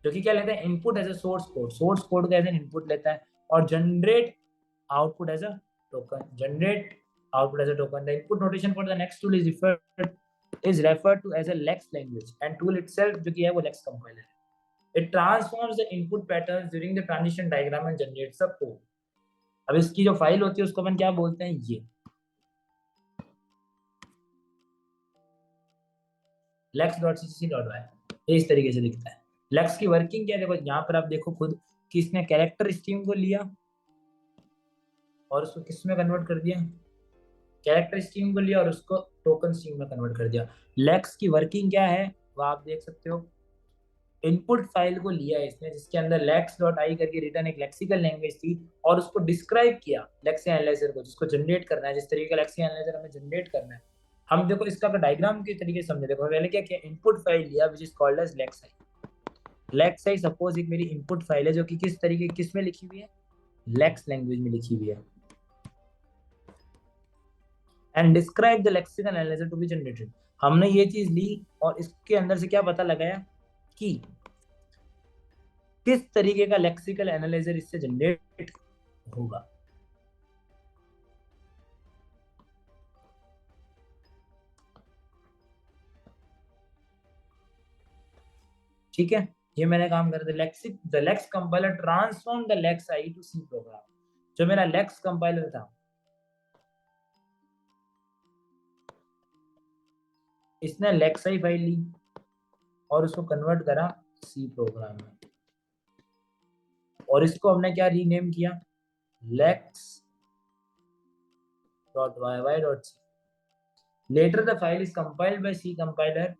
जो कि क्या लेता है, input as a source code, source code का एज एन इनपुट लेता है और generate output as a token, generate output as a token. The input notation for the next tool is referred to as a lex language and tool itself जो कि है वो lex compiler है। It transforms the input patterns during the transition diagram and generates a code. अब इसकी जो file होती है उसको अपन क्या बोलते हैं, ये lex.ccc.y, इस तरीके से दिखता है। लेक्स की वर्किंग क्या है, देखो यहाँ पर आप देखो खुद कि इसने कैरेक्टर स्ट्रीम को लिया और उसको किस में कन्वर्ट कर दिया, कैरेक्टर स्ट्रीम को लिया और उसको टोकन स्ट्रीम में कन्वर्ट कर दिया। लेक्स की वर्किंग क्या है वो आप देख सकते हो। इनपुट फाइल को लिया है इसने जिसके अंदर lex.i करके रिटर्न एक लेक्सिकल लैंग्वेज थी और उसको डिस्क्राइब किया लेक्सी एनालाइजर को, जिसको जनरेट करना है, जिस तरीके का लेक्सी एनालाइजर हमें जनरेट करना है। हम देखो इसका डायग्राम के तरीके से समझे। देखो पहले क्या किया, इनपुट फाइल लिया which is called as lex I. Lex I suppose एक मेरी इनपुट फाइल है जो कि किस तरीके किस में लिखी हुई है, लेक्स लैंग्वेज में लिखी हुई है। And describe the lexical analyser to be generated. हमने ये चीज ली और इसके अंदर से क्या पता लगाया कि किस तरीके का लेक्सिकल एनालाइजर इससे जनरेट होगा। ठीक है, ये मैंने काम कर दिया। Lexic the lex compiler transform the lex I to C program. जो मेरा लेक्स कंपाइलर था इसने लेक्साई फाइल ली और उसको कन्वर्ट करा सी प्रोग्राम में, और इसको हमने क्या रीनेम किया, lex.yy.c। Later the file is compiled by C compiler.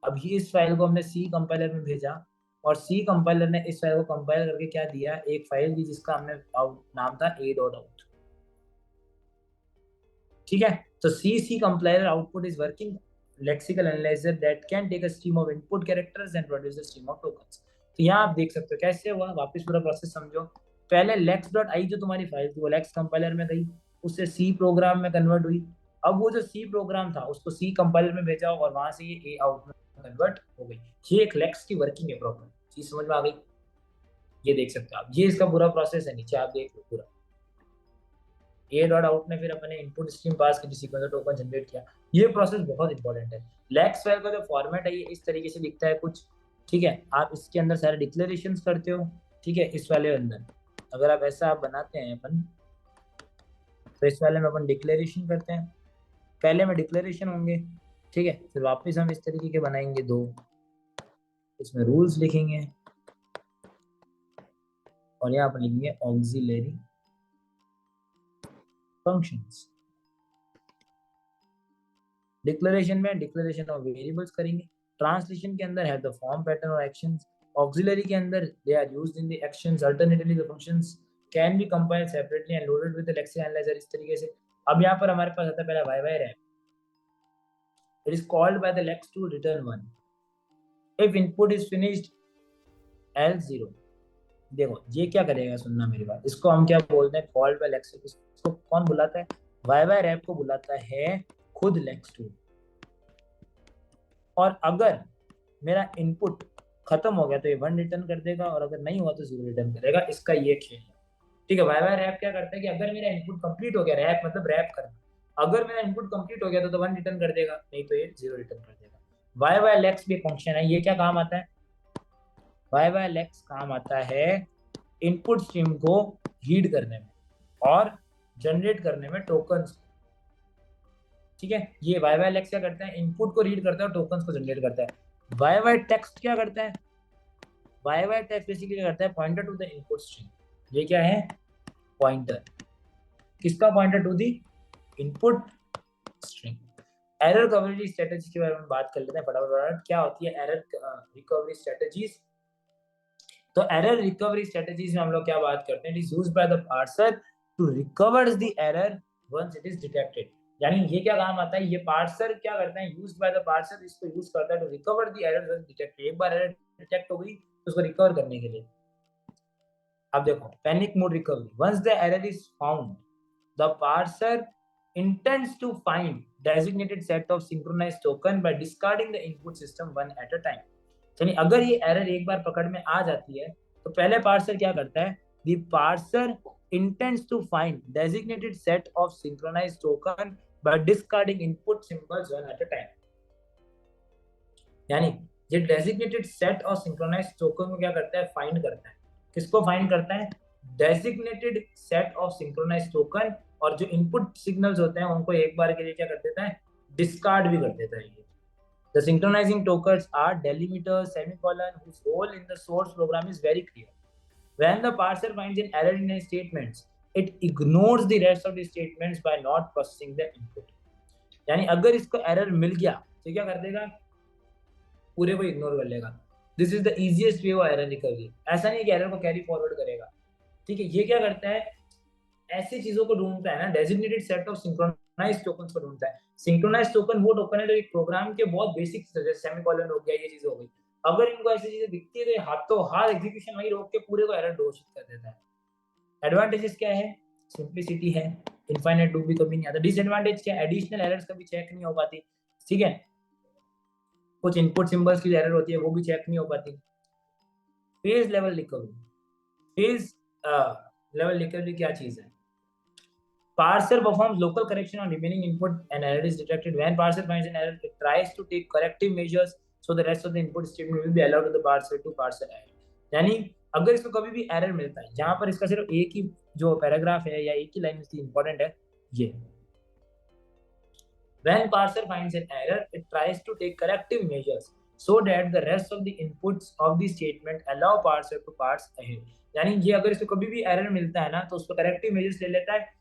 अब ये इस फाइल को हमने सी कंपाइलर में भेजा, और सी कंपाइलर ने इस फाइल को कंपाइल करके क्या दिया, एक फाइल दी जिसका हमने नाम था a.out। ठीक है, तो C compiler output is working lexical analyser that can take a stream of input characters and produce a stream of tokens. तो यहाँ आप देख सकते हो कैसे हुआ, वापस पूरा प्रोसेस समझो। पहले lex.i जो तुम्हारी फाइल थी वो लेक्स कंपाइलर में गई, उससे सी प्रोग्राम में कन्वर्ट हुई। अब वो जो सी प्रोग्राम था उसको सी कंपाइलर में भेजा और वहां से ये ए आउट में कन्वर्ट हो गई। ये एक लेक्स की वर्किंग है, प्रॉपर चीज समझ में आ गई। ये देख सकते हो आप, ये इसका पूरा प्रोसेस है, नीचे आप देख लो पूरा। ए डॉट आउट ने फिर अपने इनपुट स्ट्रीम पास की सीक्वेंस ऑफ टोकन जनरेट किया। ये प्रोसेस बहुत इंपॉर्टेंट है। लेक्स फाइल का जो फॉर्मेट है ये इस तरीके से दिखता है कुछ। ठीक है, आप इसके अंदर सारे डिक्लेरेशंस करते हो। ठीक है, इस वाले अंदर अगर आप ऐसा आप बनाते हैं अपन, तो इस वाले में अपन डिक्लेरेशन करते हैं। पहले में डिक्लेरेशन होंगे, ठीक है, फिर वापस हम इस तरीके के बनाएंगे दो, इसमें रूल्स लिखेंगे, और यहाँ पर लिखेंगे ऑक्सिलरी फंक्शंस। डिक्लेरेशन में डिक्लेरेशन ऑफ वेरिएबल्स करेंगे। ट्रांसलेशन के अंदर है द फॉर्म पैटर्न और एक्शंस। ऑक्सिलरी के अंदर they are used in the actions. Alternatively the functions can be compiled separately and loaded with the lexical analyser, इस तरीके से। अब यहाँ पर हमारे पास आता है पहला Y wrap. It is called by the lex to return 1 if input is finished else 0। देखो ये क्या करेगा, सुनना मेरी बात, इसको हम क्या बोलते हैं, कॉल्ड बाय लेक्स। इसको कौन बुलाता है, वाई रैप को बुलाता है खुद लेक्स टू। और अगर मेरा इनपुट खत्म हो गया तो ये 1 रिटर्न कर देगा, और अगर नहीं हुआ तो 0 रिटर्न करेगा। इसका ये खेल है। ठीक है, वाई रैप क्या करता है कि अगर मेरा इनपुट कंप्लीट हो गया, रैप मतलब रैप करना, अगर मेरा इनपुट कंप्लीट हो गया तो 1 रिटर्न कर देगा, नहीं तो ये 0 रिटर्न कर देगा। वाई लेक्स भी फंक्शन है, ये क्या काम आता है, वाई लेक्स काम आता है इनपुट स्ट्रीम को रीड करने में और जनरेट करने में टोकन्स। ठीक है, ये वाई लेक्स क्या करता है, इनपुट को रीड करता है और टोकन्स को जनरेट करता है। वाई टेक्स्ट क्या करता है, वाई टेक्स्ट बेसिकली क्या करता है, pointer to the input stream. ये क्या है, पॉइंटर, किसका, pointer to the input stream. Error coverage strategy के बारे में बात कर लेते हैं फटाफट। क्या होती है एरर रिकवरी स्ट्रेटजीज, तो एरर रिकवरी स्ट्रेटजीज में हम लोग क्या बात करते हैं, it is used by the parser to recover the error once it is detected. यानी ये क्या काम आता है, ये पार्सर क्या करता है, यूज्ड बाय द पार्सर, इसको यूज करता है to recover the error once detected. एक बार एरर डिटेक्ट हो गई तो उसको रिकवर करने के लिए। अब देखो panic mode recovery, once the error is found the parser intends to find designated set of synchronized token by discarding the input system one at a time। यानी अगर ये एरर एक बार पकड़ में आ जाती है तो पहले पार्सर क्या करता है, the parser intends to find designated set of synchronized token by discarding input symbols one at a time। यानी ये designated set of synchronized token को क्या करता है, फाइंड करता है। किसको फाइंड करता है, designated set of synchronized token, और जो इनपुट सिग्नल्स होते हैं उनको एक बार के लिए क्या कर देता है, डिस्कार्ड भी कर देता है ये। The synchronizing tokens are delimiters, semicolon, whose role in the source program is very clear. When the parser finds an error in a statement, it ignores the rest of the statements by not processing the input। यानी अगर इसको error मिल गया तो क्या कर देगा, पूरे को इग्नोर कर लेगा। This is the easiest way of error recovery. ऐसा नहीं कि एरर को कैरी फॉरवर्ड करेगा। ठीक है, ये क्या करता है, ऐसी चीजों को ढूंढता है ना, designated set of synchronised tokens को ढूंढता है। सिंक्रोनाइज्ड टोकन वो टोकन है जो एक प्रोग्राम के बहुत बेसिक, जैसे सेमीकोलन हो गया, ये चीजें हो गई। अगर इनको ऐसी चीजें दिखती है तो हाथों हाथ एग्जीक्यूशन वही रोक के पूरे को एरर घोषित कर देता है। एडवांटेजेस क्या है, सिंप्लिसिटी है, इनफाइनाइट लूप भी कभी नहीं आता। डिसएडवांटेज क्या, एडिशनल एरर्स कभी चेक नहीं हो पाती। ठीक है, कुछ इनपुट सिंबल्स की एरर होती है वो भी चेक नहीं हो पाती। Phase level recovery, phase level recovery क्या चीज है, parser performs local correction on remaining input and error is detected. When parser finds an error, it tries to take corrective measures so the rest of the input statement will be allowed to the parser to parse error। यानी अगर इसको कभी भी error मिलता है, जहां पर इसका सिर्फ एक ही जो पैराग्राफ है या एक ही लाइन इसकी इंपॉर्टेंट है, ये When parser finds an error, it tries to take corrective measures so that the rest of the inputs of the statement allow parser to parse ahead. यानी ये अगर इसको कभी भी एरर मिलता है ना तो उस पर करेक्टिव मेजर्स ले लेता है।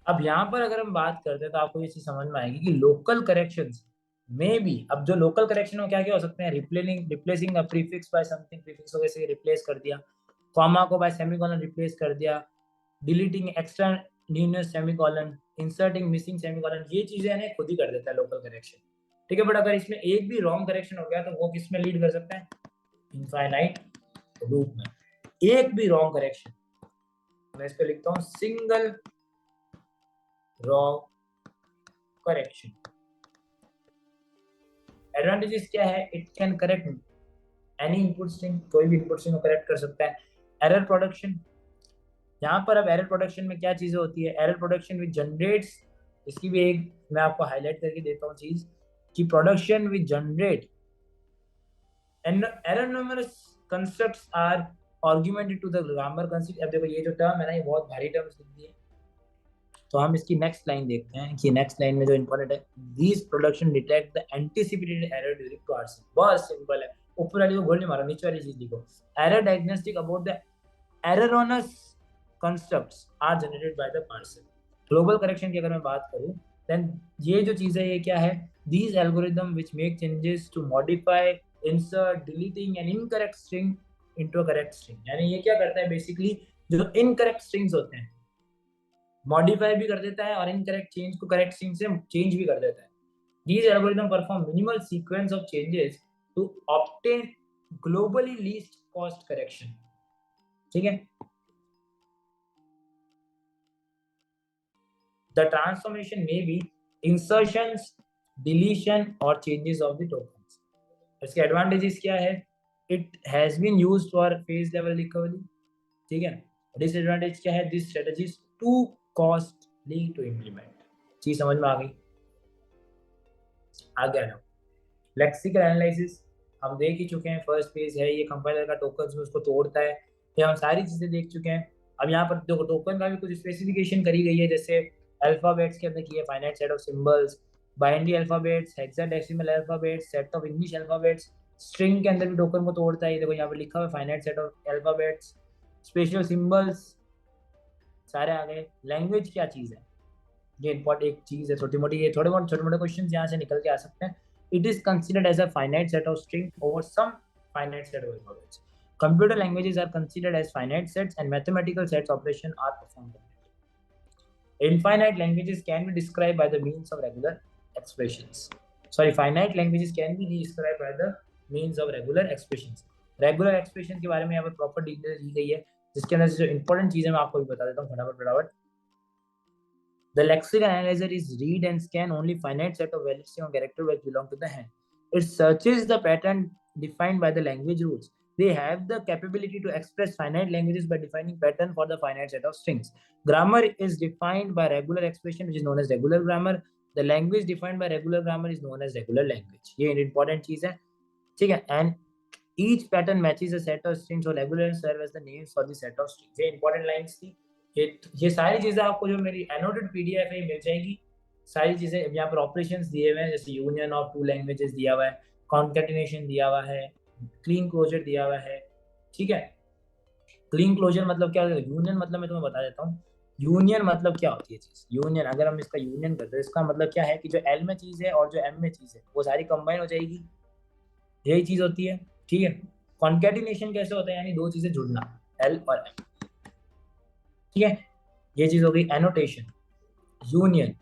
अब यहाँ पर अगर हम बात करते हैं तो आपको ये चीज समझ में आएगी कि लोकल करेक्शंस में भी, अब जो लोकल करेक्शन हो क्या क्या हो सकते हैं, replacing a prefix by something, prefix को कैसे रिप्लेस कर दिया, कॉमा को बाय सेमीकोलन रिप्लेस कर दिया, डिलीटिंग एक्स्ट्रा न्यूनस सेमीकोलन, इंसर्टिंग मिसिंग सेमीकोलन, ये चीजें है खुद ही कर देता है लोकल करेक्शन। ठीक है, बट अगर इसमें एक भी रॉन्ग करेक्शन हो गया तो वो किस में लीड कर सकता है, इनफाइनाइट लूप में। एक भी रॉन्ग करेक्शन, मैं इस पे लिखता हूँ सिंगल रॉन्ग करेक्शन। एडवांटेजेस क्या है, it can correct any input string, कोई भी इनपुट स्ट्रिंग को करेक्ट कर सकता है। एरर प्रोडक्शन, यहाँ पर अब एरर प्रोडक्शन में क्या चीजें होती है, एरर प्रोडक्शन विच जनरेट्स, इसकी भी एक मैं आपको हाईलाइट करके देता हूँ चीज कि production which generate and error numerous constructs are augmented to the grammar construct. अब देखो ये जो टर्म है ना, ये बहुत भारी टर्म्स लिख दी है, तो हम इसकी नेक्स्ट लाइन देखते हैं कि नेक्स्ट लाइन में जो इंपॉर्टेंट है, these production detect the anticipated error during parsing. बहुत सिंपल है, ऊपर वाली को गोल नहीं मारो, नीचे वाली चीज लिखो। Error diagnostic about the erroneous constructs are generated by the parser. Global correction की अगर मैं बात करूं, देन ये जो चीज है ये क्या है, these algorithm which make changes to modify, insert, deleting an incorrect string into a correct string. यानी ये क्या करता है बेसिकली, जो इनकरेक्ट स्ट्रिंग्स होते हैं मॉडिफाई भी कर देता है और इनकरेक्ट चेंज को करेक्ट स्ट्रिंग से चेंज भी कर देता है। These algorithms perform minimal sequence of changes to obtain globally least cost correction. ठीक है, the transformation may be insertions, deletion और changes of the tokens. इसके एडवांटेजेस क्या है, it has been used for phase level recovery। ठीक है, disadvantage क्या है, this strategy is too costly to implement। चीज समझ में आ गई, आगे आ जाओ। लेक्सिकल एनालिसिस हम देख ही चुके हैं, फर्स्ट पेज है ये, कंपाइलर का टोकन में उसको तोड़ता है, ये हम सारी चीजें देख चुके हैं। अब यहाँ पर देखो टोकन का भी कुछ स्पेसिफिकेशन करी गई है, जैसे अल्फाबेट्स के अंदर की है finite set of symbols, binary alphabets, hexadecimal alphabets, set of English alphabets. String के अंदर भी टोकन को तोड़ता है, ये देखो यहाँ पर लिखा हुआ है finite set of alphabets, special symbols सारे आ गए। लैंग्वेज क्या चीज है, ये इंपॉर्टेंट एक चीज है, छोटी मोटी, ये थोड़े बहुत छोटे मोटे क्वेश्चन यहाँ से निकल के आ सकते हैं। It is considered as a finite set of string over some finite set of alphabets. Computer languages are considered as finite sets and mathematical sets operation are performed. Infinite languages can be described by the means of regular expressions. Sorry, finite languages can be described by the means of regular expressions. Regular expression के बारे में यहाँ पर proper detail दी गई है, जिसके अंदर से जो इंपॉर्टेंट चीजें मैं आपको भी बता देता हूँ फटाफट। The lexical analyzer is read and scan only finite set of valid string or character which belong to the hand. It searches the pattern defined by the language rules. They have the capability to express finite languages by defining pattern for the finite set of strings. Grammar is defined by regular expression, which is known as regular grammar. The language defined by regular grammar is known as regular language. ये important चीज है, ठीक है? And each pattern matches a set of strings or regular serve as the names for the set of strings. ये important lines थी। ये सारी चीजें आपको जो मेरी एनोटेड पीडीएफ है मिल जाएगी। सारी चीजें यहाँ पर ऑपरेशंस दिए हुए हैं, जैसे यूनियन ऑफ टू लैंग्वेजेस दिया हुआ है, कॉन्केटिनेशन दिया हुआ है, क्लीन क्लोजर दिया हुआ है। ठीक है, क्लीन क्लोजर मतलब क्या होता है, यूनियन मतलब मैं तुम्हें बता देता हूँ। यूनियन मतलब क्या होती है चीज, यूनियन अगर हम इसका यूनियन करते हैं इसका मतलब क्या है कि जो एल में चीज है और जो एम में चीज है वो सारी कंबाइन हो जाएगी, यही चीज होती है। ठीक है, कॉन्केटिनेशन कैसे होता है, यानी दो चीजें जुड़ना, एल और एम। ठीक है, ये चीज हो गई एनोटेशन। यूनियन,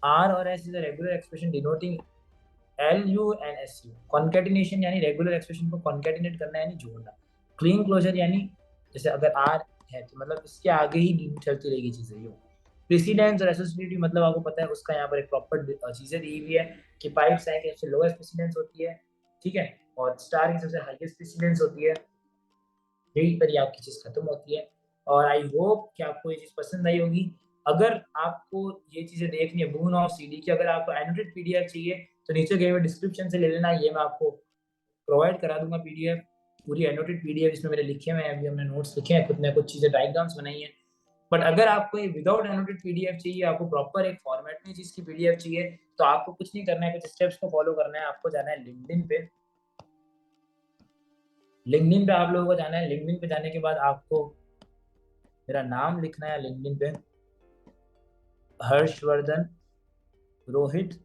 आर और S is a regular expression denoting L U and S U. Concatenation यानी रेगुलर एक्सप्रेशन को कॉन्केटिनेट करना यानी जोड़ना। क्लीन क्लोजर यानी जैसे अगर आर है तो मतलब इसके आगे ही चलती रहेगी चीजें। यू प्रेसिडेंस और एसोसिएटिव मतलब आपको पता है उसका यहाँ पर एक प्रॉपर चीजें दी हुई है कि पाइप्स है कि लोएस्ट प्रेसिडेंस होती है। ठीक है, और स्टार की सबसे हाईएस्ट प्रेसिडेंस होती है, यही पर ये आपकी चीज़ खत्म होती है। और आई होप कि आपको ये चीज़ पसंद आई होगी। अगर आपको ये चीज़ें देखनी है बून और सीडी की, अगर आपको एनोटेड पीडीएफ चाहिए तो नीचे गए हुए डिस्क्रिप्शन से ले लेना, ये मैं आपको प्रोवाइड करा दूँगा पीडीएफ, पूरी एनोटेड पीडीएफ इसमें मेरे लिखे हुए हैं, अभी हमने नोट्स लिखे हैं, खुद ने कुछ चीज़ें डायग्राम्स बनाई हैं। बट अगर आपको ये विदाउट एनोटेड पीडीएफ चाहिए, आपको प्रॉपर एक फॉर्मेट में चीज़ की पीडीएफ चाहिए, तो आपको कुछ नहीं करना है, कुछ स्टेप्स को फॉलो करना है। आपको जाना है लिंक्डइन पे। लिंक्डइन पे आप लोगों को जाना है। लिंक्डइन पे जाने के बाद आपको मेरा नाम लिखना है लिंक्डइन पे, हर्षवर्धन रोहित,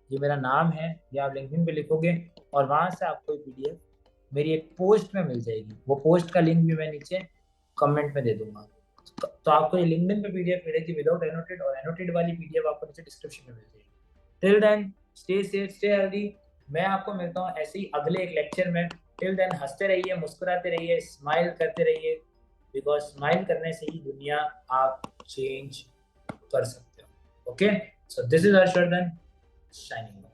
ये मेरा नाम है, ये आप लिंक्डइन पे लिखोगे और वहाँ से आपको ये पीडीएफ मेरी एक पोस्ट में मिल जाएगी। वो पोस्ट का लिंक भी मैं नीचे कमेंट में दे दूंगा। तो आपको ये लिंक्डइन पे पीडीएफ मिलेगी विदाउट एनोटेड, और एनोटेड वाली पीडीएफ आपको नीचे डिस्क्रिप्शन में मिल जाएगी। Till then stay safe, stay healthy. मैं आपको मिलता हूँ ऐसे ही अगले एक लेक्चर में। टिल देन हंसते रहिए, मुस्कुराते रहिए, स्माइल करते रहिए, बिकॉज स्माइल करने से ही दुनिया आप चेंज कर सकते हो। Okay, so this is Harshvardhan, shining.